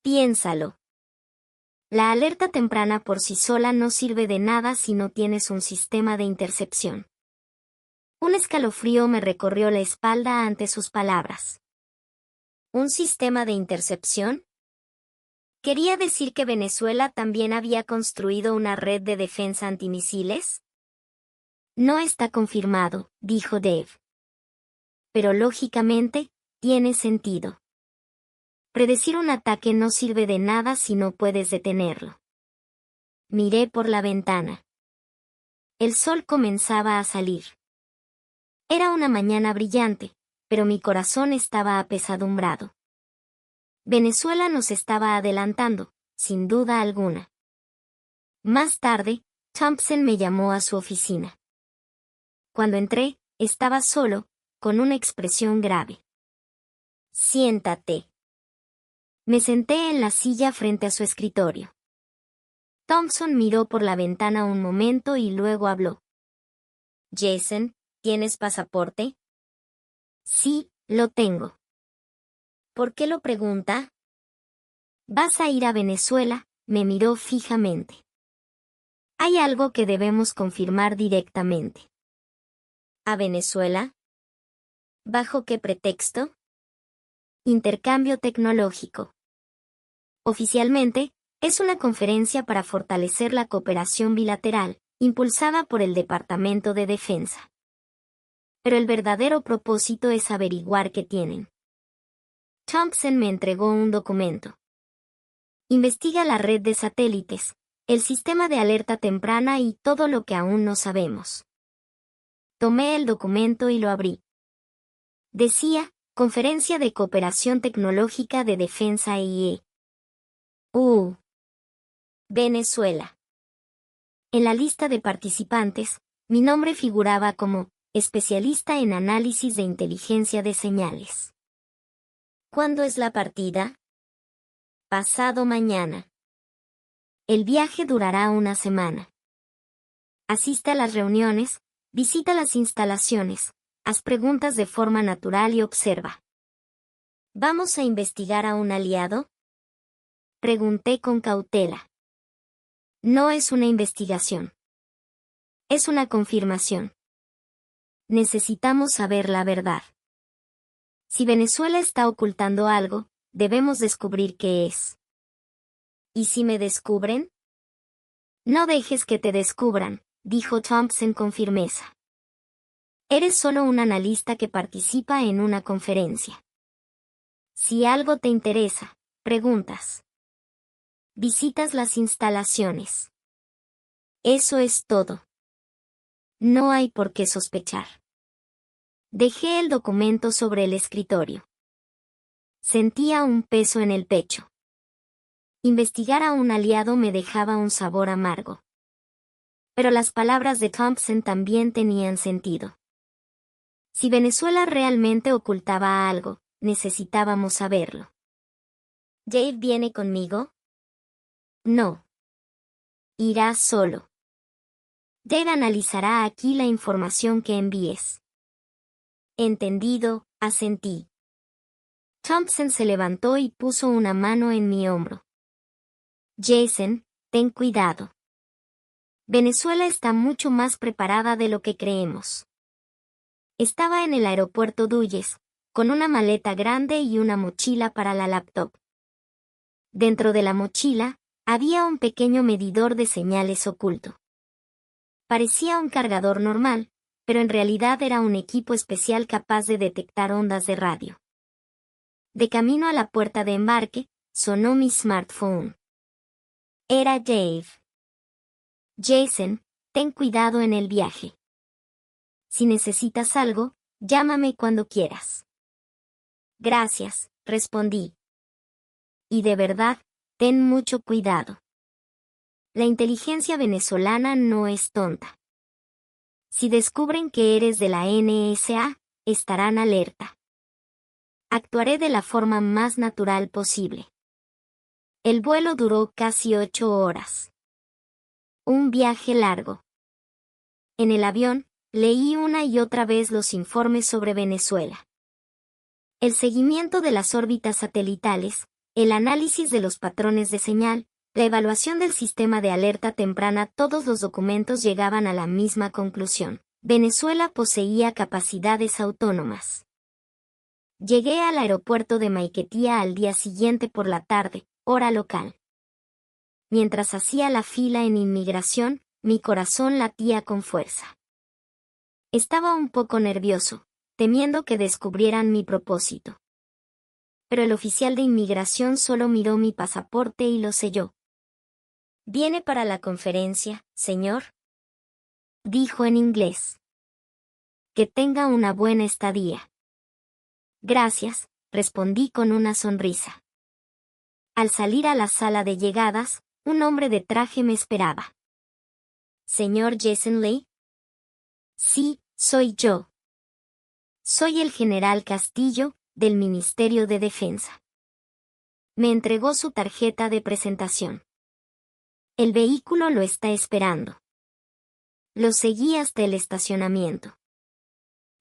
A: Piénsalo. La alerta temprana por sí sola no sirve de nada si no tienes un sistema de intercepción. Un escalofrío me recorrió la espalda ante sus palabras. ¿Un sistema de intercepción? ¿Quería decir que Venezuela también había construido una red de defensa antimisiles? No está confirmado, dijo Dave. Pero lógicamente, tiene sentido. Predecir un ataque no sirve de nada si no puedes detenerlo. Miré por la ventana. El sol comenzaba a salir. Era una mañana brillante, pero mi corazón estaba apesadumbrado. Venezuela nos estaba adelantando, sin duda alguna. Más tarde, Thompson me llamó a su oficina. Cuando entré, estaba solo, con una expresión grave. Siéntate. Me senté en la silla frente a su escritorio. Thompson miró por la ventana un momento y luego habló. Jason, ¿tienes pasaporte? Sí, lo tengo. ¿Por qué lo pregunta? ¿Vas a ir a Venezuela? Me miró fijamente. Hay algo que debemos confirmar directamente. ¿A Venezuela? ¿Bajo qué pretexto? Intercambio tecnológico. Oficialmente, es una conferencia para fortalecer la cooperación bilateral, impulsada por el Departamento de Defensa. Pero el verdadero propósito es averiguar qué tienen. Thompson me entregó un documento. Investiga la red de satélites, el sistema de alerta temprana y todo lo que aún no sabemos. Tomé el documento y lo abrí. Decía, Conferencia de Cooperación Tecnológica de Defensa EIE. Venezuela. En la lista de participantes, mi nombre figuraba como especialista en análisis de inteligencia de señales. ¿Cuándo es la partida? Pasado mañana. El viaje durará una semana. Asiste a las reuniones, visita las instalaciones, haz preguntas de forma natural y observa. ¿Vamos a investigar a un aliado? Pregunté con cautela. No es una investigación. Es una confirmación. Necesitamos saber la verdad. Si Venezuela está ocultando algo, debemos descubrir qué es. ¿Y si me descubren? No dejes que te descubran, dijo Thompson con firmeza. Eres solo un analista que participa en una conferencia. Si algo te interesa, preguntas. Visitas las instalaciones. Eso es todo. No hay por qué sospechar. Dejé el documento sobre el escritorio. Sentía un peso en el pecho. Investigar a un aliado me dejaba un sabor amargo. Pero las palabras de Thompson también tenían sentido. Si Venezuela realmente ocultaba algo, necesitábamos saberlo. ¿Dave viene conmigo? No. Irá solo. Dave analizará aquí la información que envíes. Entendido, asentí. Thompson se levantó y puso una mano en mi hombro. Jason, ten cuidado. Venezuela está mucho más preparada de lo que creemos. Estaba en el aeropuerto Dulles, con una maleta grande y una mochila para la laptop. Dentro de la mochila, había un pequeño medidor de señales oculto. Parecía un cargador normal, pero en realidad era un equipo especial capaz de detectar ondas de radio. De camino a la puerta de embarque, sonó mi smartphone. Era Dave. Jason, ten cuidado en el viaje. Si necesitas algo, llámame cuando quieras. Gracias, respondí. Y de verdad, ten mucho cuidado. La inteligencia venezolana no es tonta. Si descubren que eres de la NSA, estarán alerta. Actuaré de la forma más natural posible. El vuelo duró casi 8 horas. Un viaje largo. En el avión, Leí una y otra vez los informes sobre Venezuela. El seguimiento de las órbitas satelitales, el análisis de los patrones de señal, la evaluación del sistema de alerta temprana, todos los documentos llegaban a la misma conclusión. Venezuela poseía capacidades autónomas. Llegué al aeropuerto de Maiquetía al día siguiente por la tarde, hora local. Mientras hacía la fila en inmigración, mi corazón latía con fuerza. Estaba un poco nervioso, temiendo que descubrieran mi propósito. Pero el oficial de inmigración solo miró mi pasaporte y lo selló. ¿Viene para la conferencia, señor?, dijo en inglés. Que tenga una buena estadía. Gracias, respondí con una sonrisa. Al salir a la sala de llegadas, un hombre de traje me esperaba. ¿Señor Jason Lee? Sí, soy yo. Soy el general Castillo, del Ministerio de Defensa. Me entregó su tarjeta de presentación. El vehículo lo está esperando. Lo seguí hasta el estacionamiento.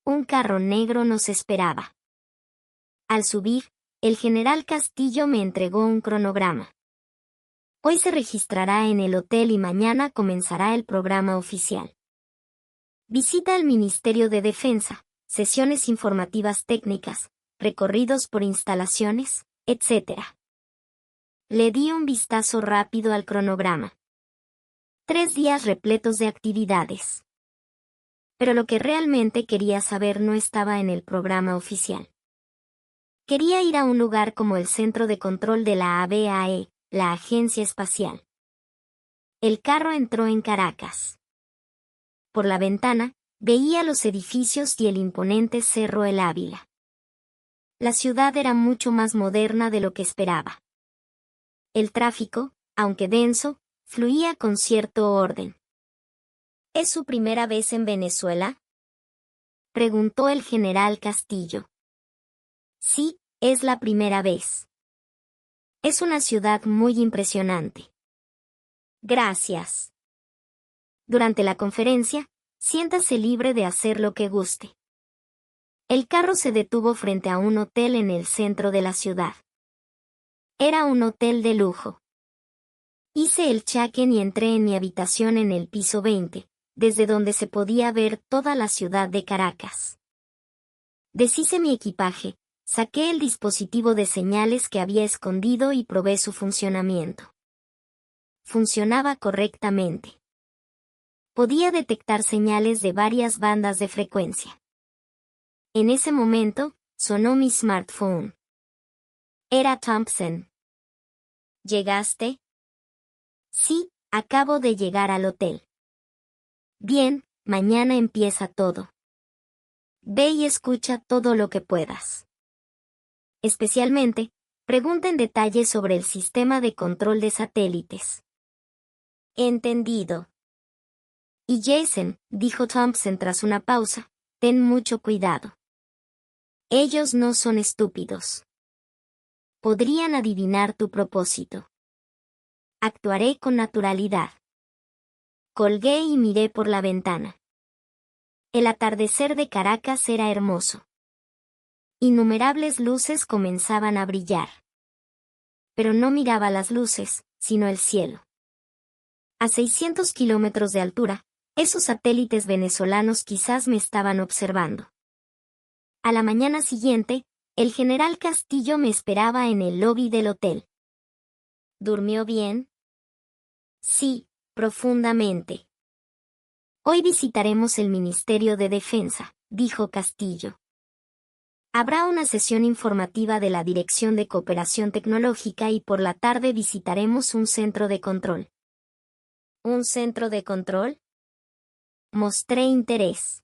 A: Un carro negro nos esperaba. Al subir, el general Castillo me entregó un cronograma. Hoy se registrará en el hotel y mañana comenzará el programa oficial. Visita al Ministerio de Defensa, sesiones informativas técnicas, recorridos por instalaciones, etc. Le di un vistazo rápido al cronograma. 3 días repletos de actividades. Pero lo que realmente quería saber no estaba en el programa oficial. Quería ir a un lugar como el Centro de Control de la ABAE, la Agencia Espacial. El carro entró en Caracas. Por la ventana, veía los edificios y el imponente Cerro El Ávila. La ciudad era mucho más moderna de lo que esperaba. El tráfico, aunque denso, fluía con cierto orden. ¿Es su primera vez en Venezuela?, preguntó el general Castillo. Sí, es la primera vez. Es una ciudad muy impresionante. Gracias. Durante la conferencia, siéntase libre de hacer lo que guste. El carro se detuvo frente a un hotel en el centro de la ciudad. Era un hotel de lujo. Hice el check-in y entré en mi habitación en el piso 20, desde donde se podía ver toda la ciudad de Caracas. Deshice mi equipaje, saqué el dispositivo de señales que había escondido y probé su funcionamiento. Funcionaba correctamente. Podía detectar señales de varias bandas de frecuencia. En ese momento, sonó mi smartphone. Era Thompson. ¿Llegaste? Sí, acabo de llegar al hotel. Bien, mañana empieza todo. Ve y escucha todo lo que puedas. Especialmente, pregunta en detalle sobre el sistema de control de satélites. Entendido. Y Jason, dijo Thompson tras una pausa, ten mucho cuidado. Ellos no son estúpidos. Podrían adivinar tu propósito. Actuaré con naturalidad. Colgué y miré por la ventana. El atardecer de Caracas era hermoso. Innumerables luces comenzaban a brillar. Pero no miraba las luces, sino el cielo. A 600 kilómetros de altura, esos satélites venezolanos quizás me estaban observando. A la mañana siguiente, el general Castillo me esperaba en el lobby del hotel. ¿Durmió bien? Sí, profundamente. Hoy visitaremos el Ministerio de Defensa, dijo Castillo. Habrá una sesión informativa de la Dirección de Cooperación Tecnológica y por la tarde visitaremos un centro de control. ¿Un centro de control? Mostré interés.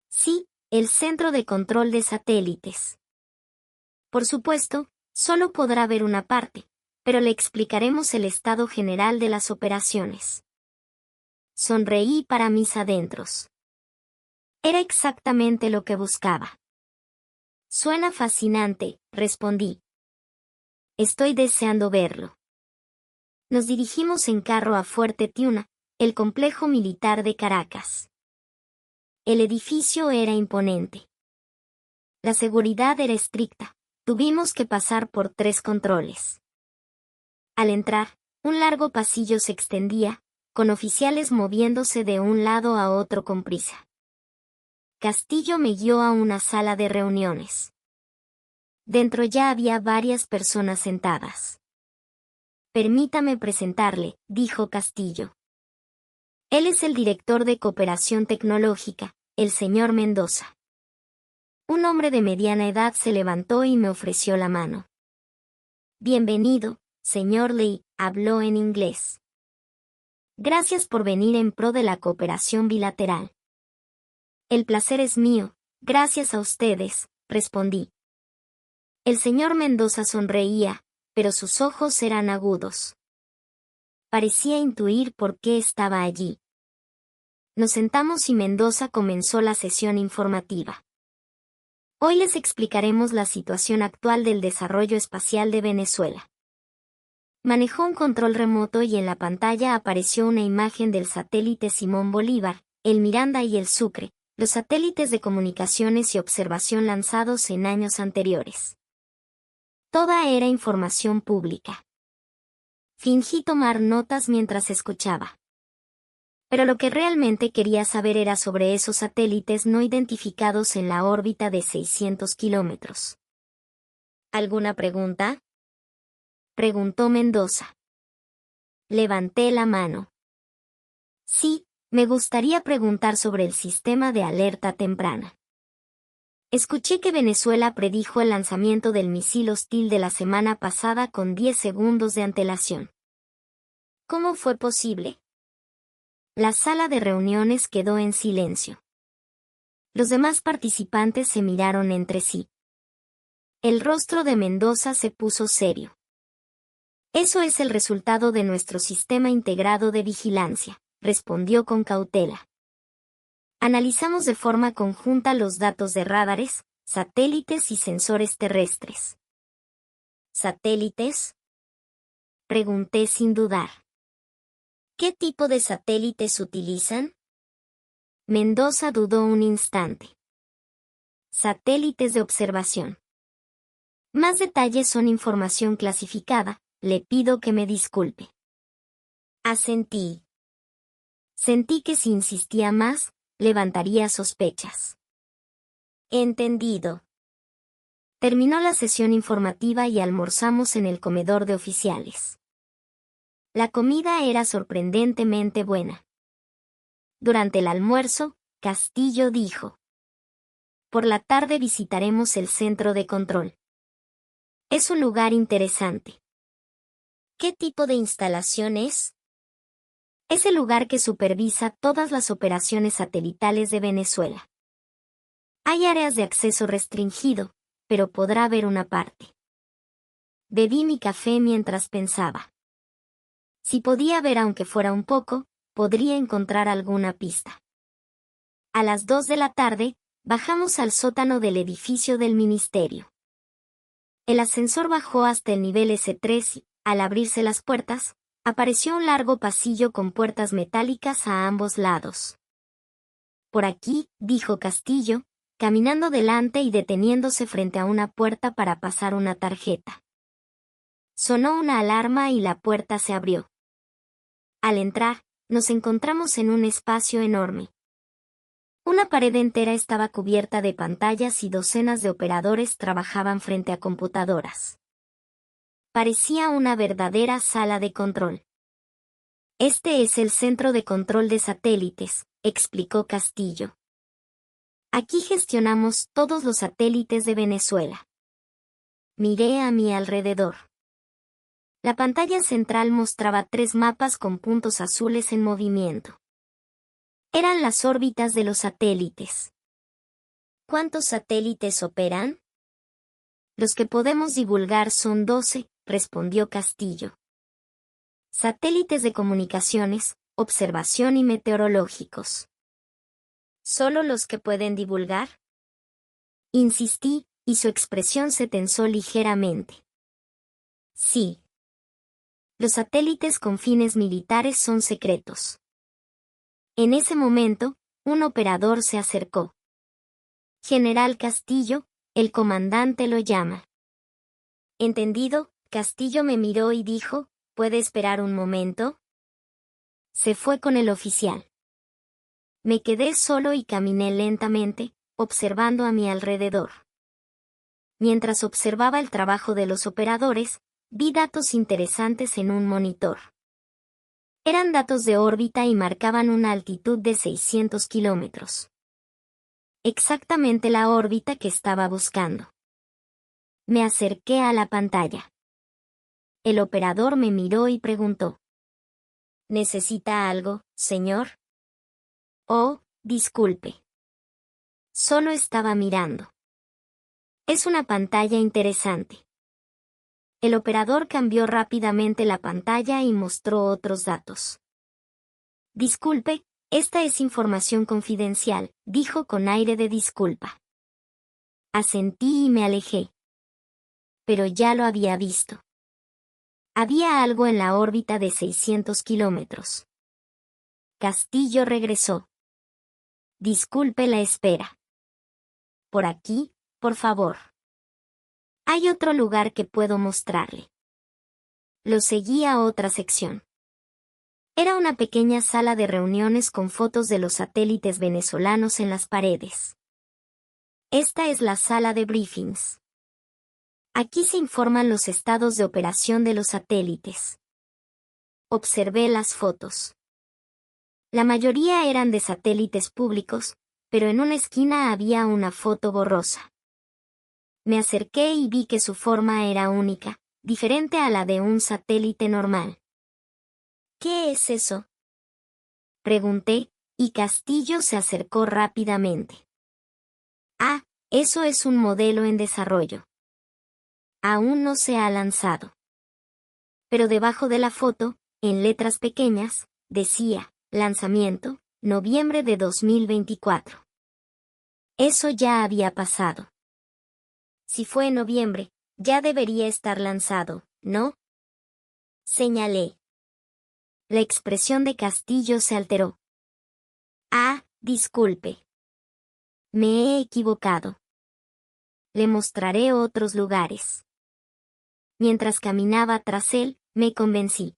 A: Sí, el Centro de Control de Satélites. Por supuesto, solo podrá ver una parte, pero le explicaremos el estado general de las operaciones. Sonreí para mis adentros. Era exactamente lo que buscaba. Suena fascinante, respondí. Estoy deseando verlo. Nos dirigimos en carro a Fuerte Tiuna, el complejo militar de Caracas. El edificio era imponente. La seguridad era estricta. Tuvimos que pasar por 3 controles. Al entrar, un largo pasillo se extendía, con oficiales moviéndose de un lado a otro con prisa. Castillo me guió a una sala de reuniones. Dentro ya había varias personas sentadas. Permítame presentarle, dijo Castillo. Él es el director de Cooperación Tecnológica, el señor Mendoza. Un hombre de mediana edad se levantó y me ofreció la mano. Bienvenido, señor Lee, habló en inglés. Gracias por venir en pro de la cooperación bilateral. El placer es mío, gracias a ustedes, respondí. El señor Mendoza sonreía, pero sus ojos eran agudos. Parecía intuir por qué estaba allí. Nos sentamos y Mendoza comenzó la sesión informativa. Hoy les explicaremos la situación actual del desarrollo espacial de Venezuela. Manejó un control remoto y en la pantalla apareció una imagen del satélite Simón Bolívar, el Miranda y el Sucre, los satélites de comunicaciones y observación lanzados en años anteriores. Toda era información pública. Fingí tomar notas mientras escuchaba. Pero lo que realmente quería saber era sobre esos satélites no identificados en la órbita de 600 kilómetros. ¿Alguna pregunta?, preguntó Mendoza. Levanté la mano. Sí, me gustaría preguntar sobre el sistema de alerta temprana. Escuché que Venezuela predijo el lanzamiento del misil hostil de la semana pasada con 10 segundos de antelación. ¿Cómo fue posible? La sala de reuniones quedó en silencio. Los demás participantes se miraron entre sí. El rostro de Mendoza se puso serio. Eso es el resultado de nuestro sistema integrado de vigilancia, respondió con cautela. Analizamos de forma conjunta los datos de radares, satélites y sensores terrestres. ¿Satélites?, pregunté sin dudar. ¿Qué tipo de satélites utilizan? Mendoza dudó un instante. Satélites de observación. Más detalles son información clasificada, le pido que me disculpe. Asentí. Sentí que si insistía más, levantaría sospechas. Entendido. Terminó la sesión informativa y almorzamos en el comedor de oficiales. La comida era sorprendentemente buena. Durante el almuerzo, Castillo dijo: por la tarde visitaremos el centro de control. Es un lugar interesante. ¿Qué tipo de instalación es? Es el lugar que supervisa todas las operaciones satelitales de Venezuela. Hay áreas de acceso restringido, pero podrá ver una parte. Bebí mi café mientras pensaba. Si podía ver aunque fuera un poco, podría encontrar alguna pista. A las 2 de la tarde, bajamos al sótano del edificio del ministerio. El ascensor bajó hasta el nivel S3 y, al abrirse las puertas, apareció un largo pasillo con puertas metálicas a ambos lados. Por aquí, dijo Castillo, caminando delante y deteniéndose frente a una puerta para pasar una tarjeta. Sonó una alarma y la puerta se abrió. Al entrar, nos encontramos en un espacio enorme. Una pared entera estaba cubierta de pantallas y docenas de operadores trabajaban frente a computadoras. Parecía una verdadera sala de control. Este es el centro de control de satélites, explicó Castillo. Aquí gestionamos todos los satélites de Venezuela. Miré a mi alrededor. La pantalla central mostraba 3 mapas con puntos azules en movimiento. Eran las órbitas de los satélites. ¿Cuántos satélites operan? Los que podemos divulgar son 12, respondió Castillo. Satélites de comunicaciones, observación y meteorológicos. ¿Solo los que pueden divulgar? Insistí, y su expresión se tensó ligeramente. Sí. Los satélites con fines militares son secretos. En ese momento, Un operador se acercó. General Castillo, el comandante lo llama. ¿Entendido? Castillo me miró y dijo, ¿puede esperar un momento? Se fue con el oficial. Me quedé solo y caminé lentamente, observando a mi alrededor. Mientras observaba el trabajo de los operadores, vi datos interesantes en un monitor. Eran datos de órbita y marcaban una altitud de 600 kilómetros. Exactamente la órbita que estaba buscando. Me acerqué a la pantalla. El operador me miró y preguntó. ¿Necesita algo, señor? Oh, disculpe. Solo estaba mirando. Es una pantalla interesante. El operador cambió rápidamente la pantalla y mostró otros datos. Disculpe, esta es información confidencial, dijo con aire de disculpa. Asentí y me alejé. Pero ya lo había visto. Había algo en la órbita de 600 kilómetros. Castillo regresó. Disculpe la espera. Por aquí, por favor. Hay otro lugar que puedo mostrarle. Lo seguí a otra sección. Era una pequeña sala de reuniones con fotos de los satélites venezolanos en las paredes. Esta es la sala de briefings. Aquí se informan los estados de operación de los satélites. Observé las fotos. La mayoría eran de satélites públicos, pero en una esquina había una foto borrosa. Me acerqué y vi que su forma era única, diferente a la de un satélite normal. ¿Qué es eso?, pregunté, y Castillo se acercó rápidamente. Ah, eso es un modelo en desarrollo. Aún no se ha lanzado. Pero debajo de la foto, en letras pequeñas, decía, lanzamiento, noviembre de 2024. Eso ya había pasado. Si fue en noviembre, ya debería estar lanzado, ¿no? Señalé. La expresión de Castillo se alteró. Ah, disculpe. Me he equivocado. Le mostraré otros lugares. Mientras caminaba tras él, me convencí.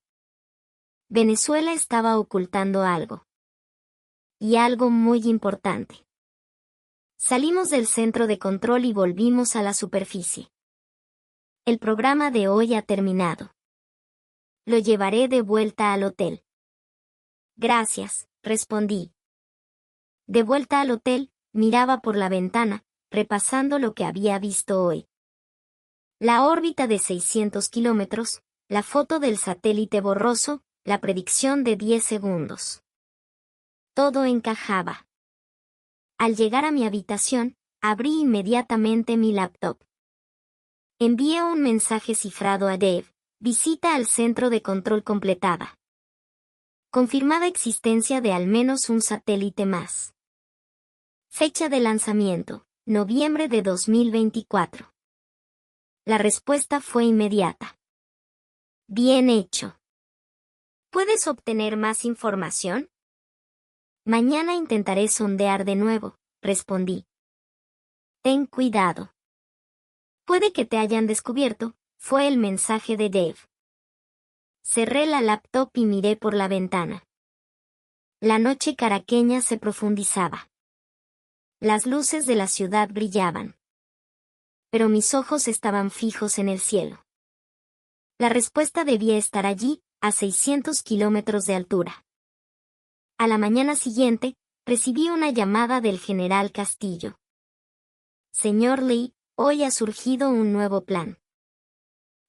A: Venezuela estaba ocultando algo. Y algo muy importante. Salimos del centro de control y volvimos a la superficie. El programa de hoy ha terminado. Lo llevaré de vuelta al hotel. Gracias, respondí. De vuelta al hotel, miraba por la ventana, repasando lo que había visto hoy. La órbita de 600 kilómetros, la foto del satélite borroso, la predicción de 10 segundos. Todo encajaba. Al llegar a mi habitación, abrí inmediatamente mi laptop. Envié un mensaje cifrado a Dave, visita al centro de control completada. Confirmada existencia de al menos un satélite más. Fecha de lanzamiento, noviembre de 2024. La respuesta fue inmediata. Bien hecho. ¿Puedes obtener más información? Mañana intentaré sondear de nuevo, respondí. Ten cuidado. Puede que te hayan descubierto, fue el mensaje de Dave. Cerré la laptop y miré por la ventana. La noche caraqueña se profundizaba. Las luces de la ciudad brillaban. Pero mis ojos estaban fijos en el cielo. La respuesta debía estar allí, a 600 kilómetros de altura. A la mañana siguiente, recibí una llamada del general Castillo. Señor Lee, hoy ha surgido un nuevo plan.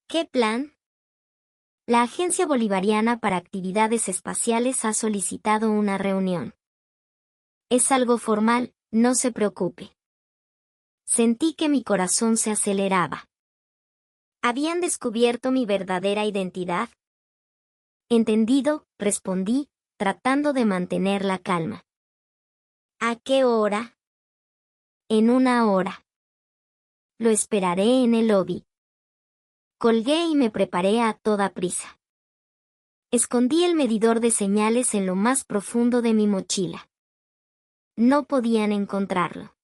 A: ¿Qué plan? La Agencia Bolivariana para Actividades Espaciales ha solicitado una reunión. Es algo formal, no se preocupe. Sentí que mi corazón se aceleraba. ¿Habían descubierto mi verdadera identidad? Entendido, respondí, tratando de mantener la calma. ¿A qué hora? En 1 hora. Lo esperaré en el lobby. Colgué y me preparé a toda prisa. Escondí el medidor de señales en lo más profundo de mi mochila. No podían encontrarlo.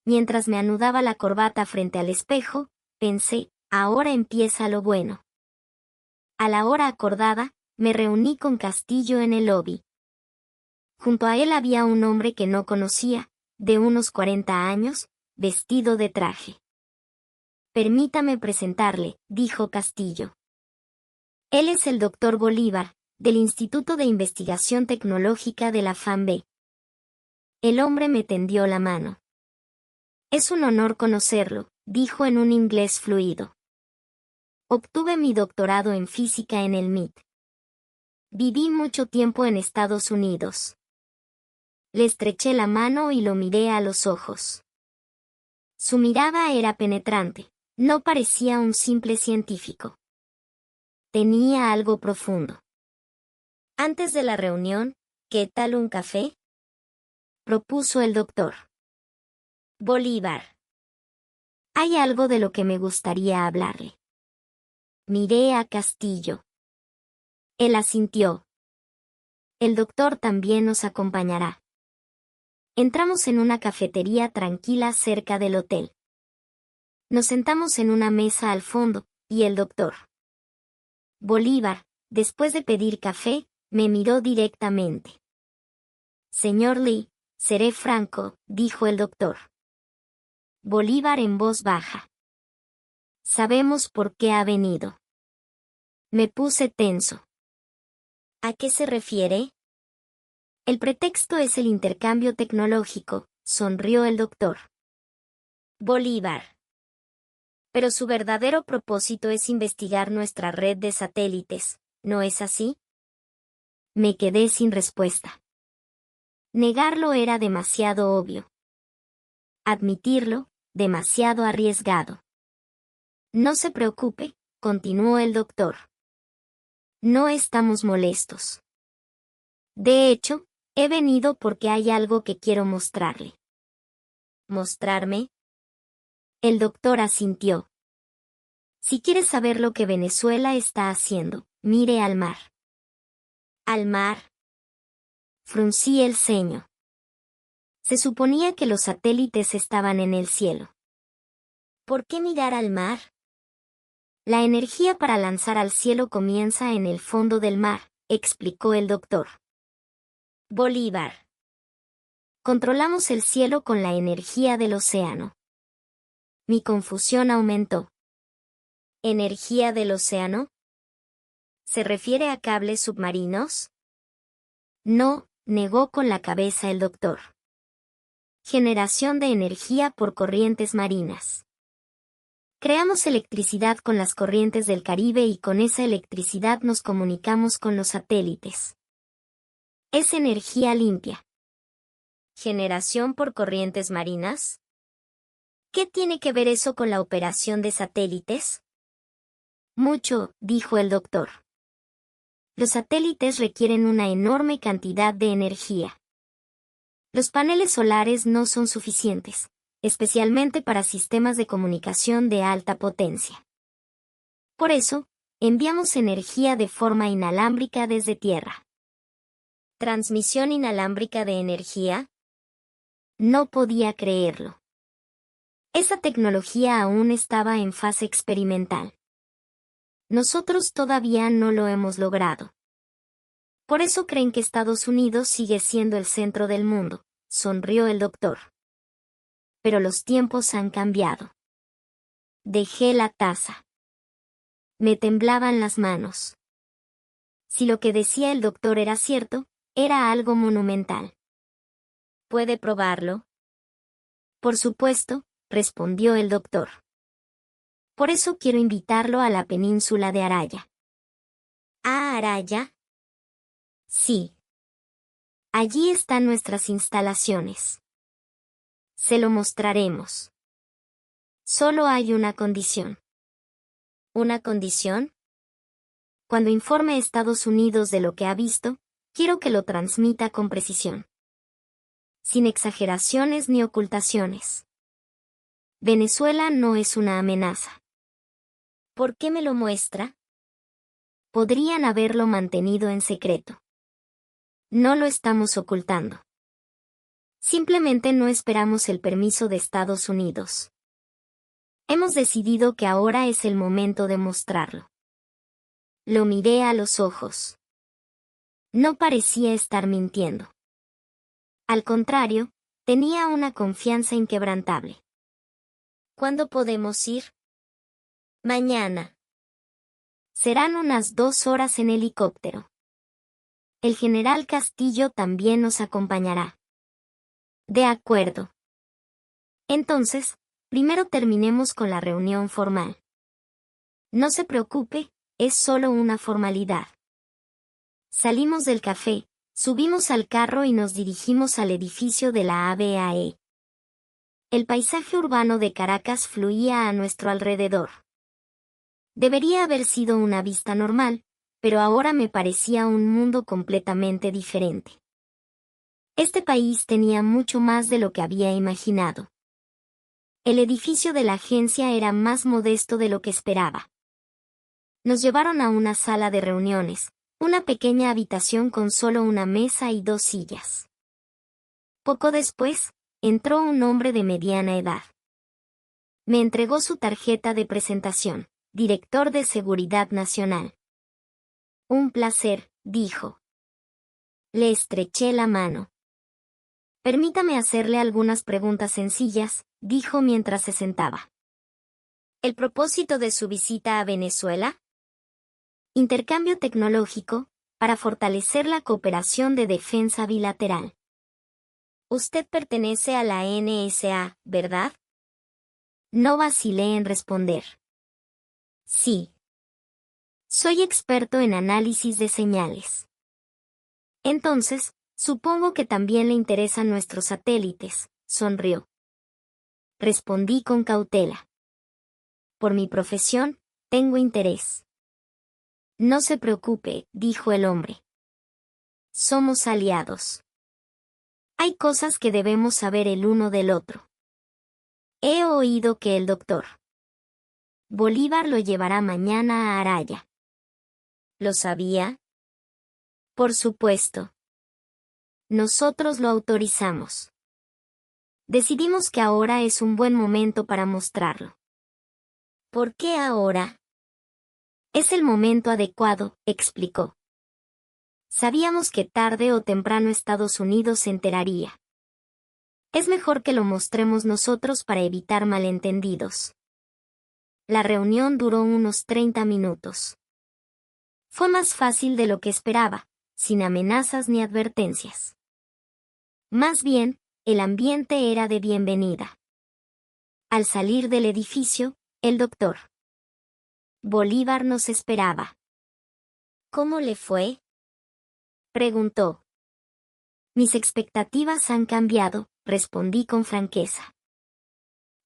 A: Mientras me anudaba la corbata frente al espejo, pensé, ahora empieza lo bueno. A la hora acordada, me reuní con Castillo en el lobby. Junto a él había un hombre que no conocía, de unos 40 años, vestido de traje. Permítame presentarle, dijo Castillo. Él es el doctor Bolívar, del Instituto de Investigación Tecnológica de la FAMB. El hombre me tendió la mano. Es un honor conocerlo, dijo en un inglés fluido. Obtuve mi doctorado en física en el MIT. Viví mucho tiempo en Estados Unidos. Le estreché la mano y lo miré a los ojos. Su mirada era penetrante, no parecía un simple científico. Tenía algo profundo. Antes de la reunión, ¿qué tal un café?, propuso el doctor Bolívar. Hay algo de lo que me gustaría hablarle. Miré a Castillo. Él asintió. El doctor también nos acompañará. Entramos en una cafetería tranquila cerca del hotel. Nos sentamos en una mesa al fondo, y el doctor Bolívar, después de pedir café, me miró directamente. Señor Lee, seré franco, dijo el doctor Bolívar en voz baja. Sabemos por qué ha venido. Me puse tenso. ¿A qué se refiere? El pretexto es el intercambio tecnológico, sonrió el doctor Bolívar. Pero su verdadero propósito es investigar nuestra red de satélites, ¿no es así? Me quedé sin respuesta. Negarlo era demasiado obvio. Admitirlo, demasiado arriesgado. No se preocupe, continuó el doctor. No estamos molestos. De hecho, he venido porque hay algo que quiero mostrarle. ¿Mostrarme? El doctor asintió. Si quieres saber lo que Venezuela está haciendo, mire al mar. ¿Al mar? Fruncí el ceño. Se suponía que los satélites estaban en el cielo. ¿Por qué mirar al mar? La energía para lanzar al cielo comienza en el fondo del mar, explicó el doctor Bolívar. Controlamos el cielo con la energía del océano. Mi confusión aumentó. ¿Energía del océano? ¿Se refiere a cables submarinos? No, negó con la cabeza el doctor. Generación de energía por corrientes marinas. Creamos electricidad con las corrientes del Caribe y con esa electricidad nos comunicamos con los satélites. Es energía limpia. ¿Generación por corrientes marinas? ¿Qué tiene que ver eso con la operación de satélites? Mucho, dijo el doctor. Los satélites requieren una enorme cantidad de energía. Los paneles solares no son suficientes, especialmente para sistemas de comunicación de alta potencia. Por eso, enviamos energía de forma inalámbrica desde tierra. ¿Transmisión inalámbrica de energía? No podía creerlo. Esa tecnología aún estaba en fase experimental. Nosotros todavía no lo hemos logrado. Por eso creen que Estados Unidos sigue siendo el centro del mundo, sonrió el doctor. Pero los tiempos han cambiado. Dejé la taza. Me temblaban las manos. Si lo que decía el doctor era cierto, era algo monumental. ¿Puede probarlo? Por supuesto, respondió el doctor. Por eso quiero invitarlo a la península de Araya. ¿A Araya? Sí. Allí están nuestras instalaciones. Se lo mostraremos. Solo hay una condición. ¿Una condición? Cuando informe a Estados Unidos de lo que ha visto, quiero que lo transmita con precisión. Sin exageraciones ni ocultaciones. Venezuela no es una amenaza. ¿Por qué me lo muestra? Podrían haberlo mantenido en secreto. No lo estamos ocultando. Simplemente no esperamos el permiso de Estados Unidos. Hemos decidido que ahora es el momento de mostrarlo. Lo miré a los ojos. No parecía estar mintiendo. Al contrario, tenía una confianza inquebrantable. ¿Cuándo podemos ir? Mañana. Serán unas 2 horas en helicóptero. El general Castillo también nos acompañará. De acuerdo. Entonces, primero terminemos con la reunión formal. No se preocupe, es solo una formalidad. Salimos del café, subimos al carro y nos dirigimos al edificio de la ABAE. El paisaje urbano de Caracas fluía a nuestro alrededor. Debería haber sido una vista normal, pero ahora me parecía un mundo completamente diferente. Este país tenía mucho más de lo que había imaginado. El edificio de la agencia era más modesto de lo que esperaba. Nos llevaron a una sala de reuniones, una pequeña habitación con solo una mesa y 2 sillas. Poco después, entró un hombre de mediana edad. Me entregó su tarjeta de presentación, director de Seguridad Nacional. Un placer, dijo. Le estreché la mano. Permítame hacerle algunas preguntas sencillas, dijo mientras se sentaba. ¿El propósito de su visita a Venezuela? Intercambio tecnológico, para fortalecer la cooperación de defensa bilateral. Usted pertenece a la NSA, ¿verdad? No vacilé en responder. Sí. Soy experto en análisis de señales. Entonces, supongo que también le interesan nuestros satélites, sonrió. Respondí con cautela. Por mi profesión, tengo interés. No se preocupe, dijo el hombre. Somos aliados. Hay cosas que debemos saber el uno del otro. He oído que el doctor Bolívar lo llevará mañana a Araya. ¿Lo sabía? Por supuesto. Nosotros lo autorizamos. Decidimos que ahora es un buen momento para mostrarlo. ¿Por qué ahora? Es el momento adecuado, explicó. Sabíamos que tarde o temprano Estados Unidos se enteraría. Es mejor que lo mostremos nosotros para evitar malentendidos. La reunión duró unos 30 minutos. Fue más fácil de lo que esperaba, sin amenazas ni advertencias. Más bien, el ambiente era de bienvenida. Al salir del edificio, el doctor Bolívar nos esperaba. ¿Cómo le fue? Preguntó. Mis expectativas han cambiado, respondí con franqueza.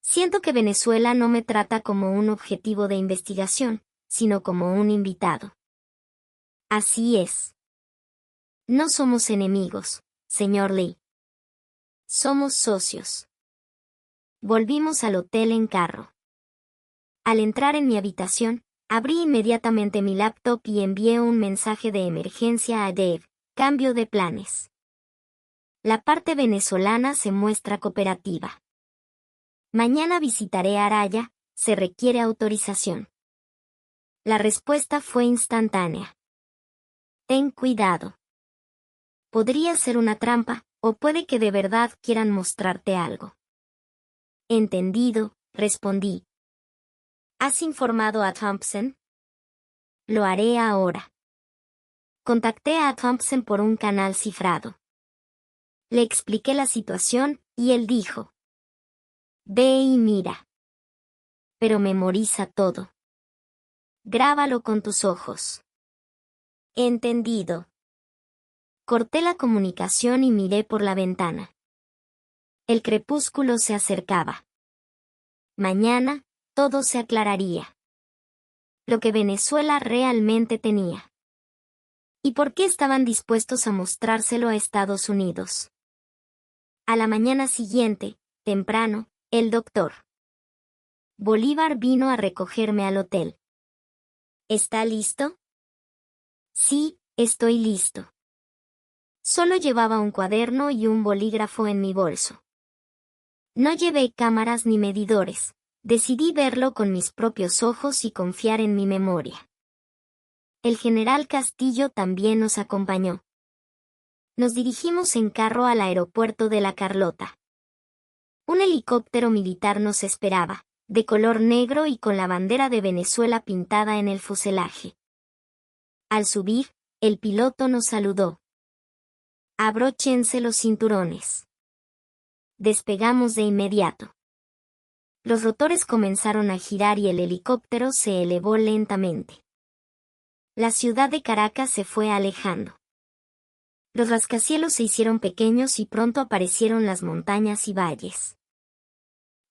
A: Siento que Venezuela no me trata como un objetivo de investigación, sino como un invitado. Así es. No somos enemigos, señor Lee. Somos socios. Volvimos al hotel en carro. Al entrar en mi habitación, abrí inmediatamente mi laptop y envié un mensaje de emergencia a Dave. Cambio de planes. La parte venezolana se muestra cooperativa. Mañana visitaré Araya, se requiere autorización. La respuesta fue instantánea. Ten cuidado. Podría ser una trampa, o puede que de verdad quieran mostrarte algo. Entendido, respondí. ¿Has informado a Thompson? Lo haré ahora. Contacté a Thompson por un canal cifrado. Le expliqué la situación, y él dijo. Ve y mira. Pero memoriza todo. Grábalo con tus ojos. Entendido. Corté la comunicación y miré por la ventana. El crepúsculo se acercaba. Mañana, todo se aclararía. Lo que Venezuela realmente tenía. ¿Y por qué estaban dispuestos a mostrárselo a Estados Unidos? A la mañana siguiente, temprano, el doctor Bolívar vino a recogerme al hotel. ¿Está listo? Sí, estoy listo. Solo llevaba un cuaderno y un bolígrafo en mi bolso. No llevé cámaras ni medidores. Decidí verlo con mis propios ojos y confiar en mi memoria. El general Castillo también nos acompañó. Nos dirigimos en carro al aeropuerto de La Carlota. Un helicóptero militar nos esperaba, de color negro y con la bandera de Venezuela pintada en el fuselaje. Al subir, el piloto nos saludó. Abróchense los cinturones. Despegamos de inmediato. Los rotores comenzaron a girar y el helicóptero se elevó lentamente. La ciudad de Caracas se fue alejando. Los rascacielos se hicieron pequeños y pronto aparecieron las montañas y valles.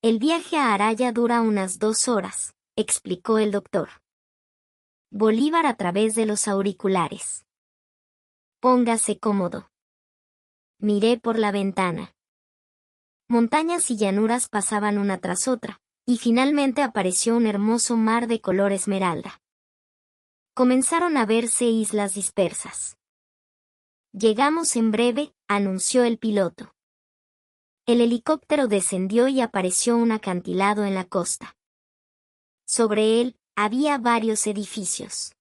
A: El viaje a Araya dura unas 2 horas, explicó el doctor. Bolívar a través de los auriculares. Póngase cómodo. Miré por la ventana. Montañas y llanuras pasaban una tras otra, y finalmente apareció un hermoso mar de color esmeralda. Comenzaron a verse islas dispersas. Llegamos en breve, anunció el piloto. El helicóptero descendió y apareció un acantilado en la costa. Sobre él, había varios edificios.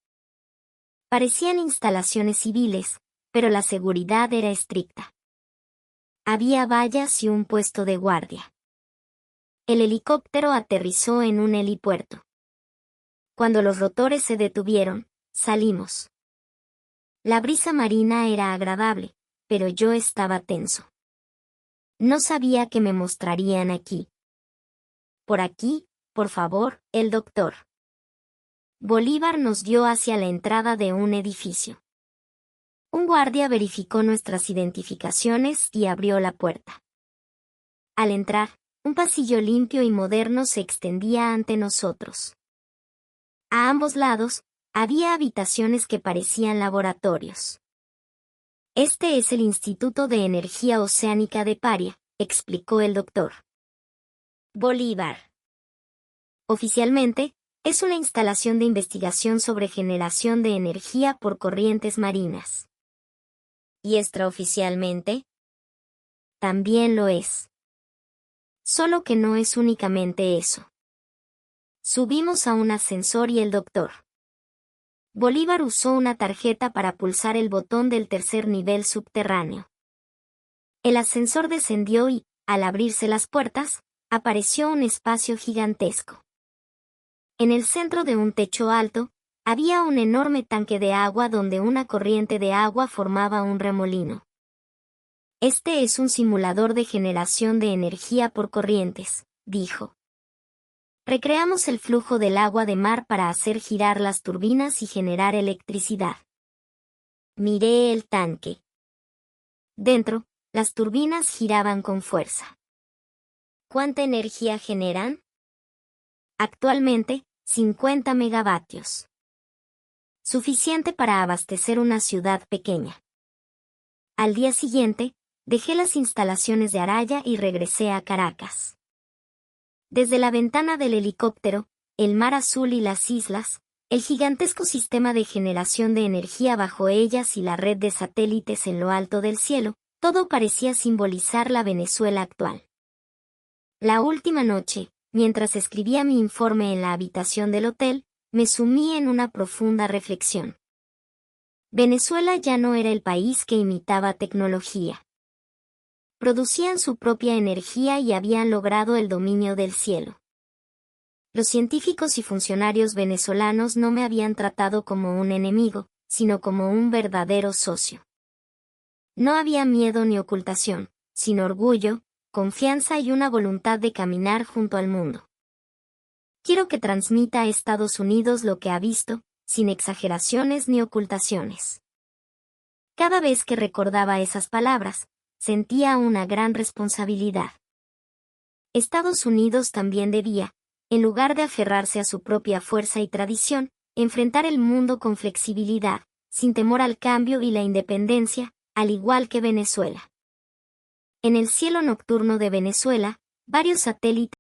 A: Parecían instalaciones civiles, pero la seguridad era estricta. Había vallas y un puesto de guardia. El helicóptero aterrizó en un helipuerto. Cuando los rotores se detuvieron, salimos. La brisa marina era agradable, pero yo estaba tenso. No sabía qué me mostrarían aquí. Por aquí, por favor, el doctor. Bolívar nos guió hacia la entrada de un edificio. Un guardia verificó nuestras identificaciones y abrió la puerta. Al entrar, un pasillo limpio y moderno se extendía ante nosotros. A ambos lados, había habitaciones que parecían laboratorios. Este es el Instituto de Energía Oceánica de Paria, explicó el doctor. Bolívar. Oficialmente, es una instalación de investigación sobre generación de energía por corrientes marinas. ¿Y extraoficialmente? También lo es. Solo que no es únicamente eso. Subimos a un ascensor y el doctor. Bolívar usó una tarjeta para pulsar el botón del tercer nivel subterráneo. El ascensor descendió y, al abrirse las puertas, apareció un espacio gigantesco. En el centro de un techo alto, había un enorme tanque de agua donde una corriente de agua formaba un remolino. Este es un simulador de generación de energía por corrientes, dijo. Recreamos el flujo del agua de mar para hacer girar las turbinas y generar electricidad. Miré el tanque. Dentro, las turbinas giraban con fuerza. ¿Cuánta energía generan? Actualmente, 50 megavatios. Suficiente para abastecer una ciudad pequeña. Al día siguiente, dejé las instalaciones de Araya y regresé a Caracas. Desde la ventana del helicóptero, el mar azul y las islas, el gigantesco sistema de generación de energía bajo ellas y la red de satélites en lo alto del cielo, todo parecía simbolizar la Venezuela actual. La última noche, mientras escribía mi informe en la habitación del hotel, me sumí en una profunda reflexión. Venezuela ya no era el país que imitaba tecnología. Producían su propia energía y habían logrado el dominio del cielo. Los científicos y funcionarios venezolanos no me habían tratado como un enemigo, sino como un verdadero socio. No había miedo ni ocultación, sino orgullo, confianza y una voluntad de caminar junto al mundo. Quiero que transmita a Estados Unidos lo que ha visto, sin exageraciones ni ocultaciones. Cada vez que recordaba esas palabras, sentía una gran responsabilidad. Estados Unidos también debía, en lugar de aferrarse a su propia fuerza y tradición, enfrentar el mundo con flexibilidad, sin temor al cambio y la independencia, al igual que Venezuela. En el cielo nocturno de Venezuela, varios satélites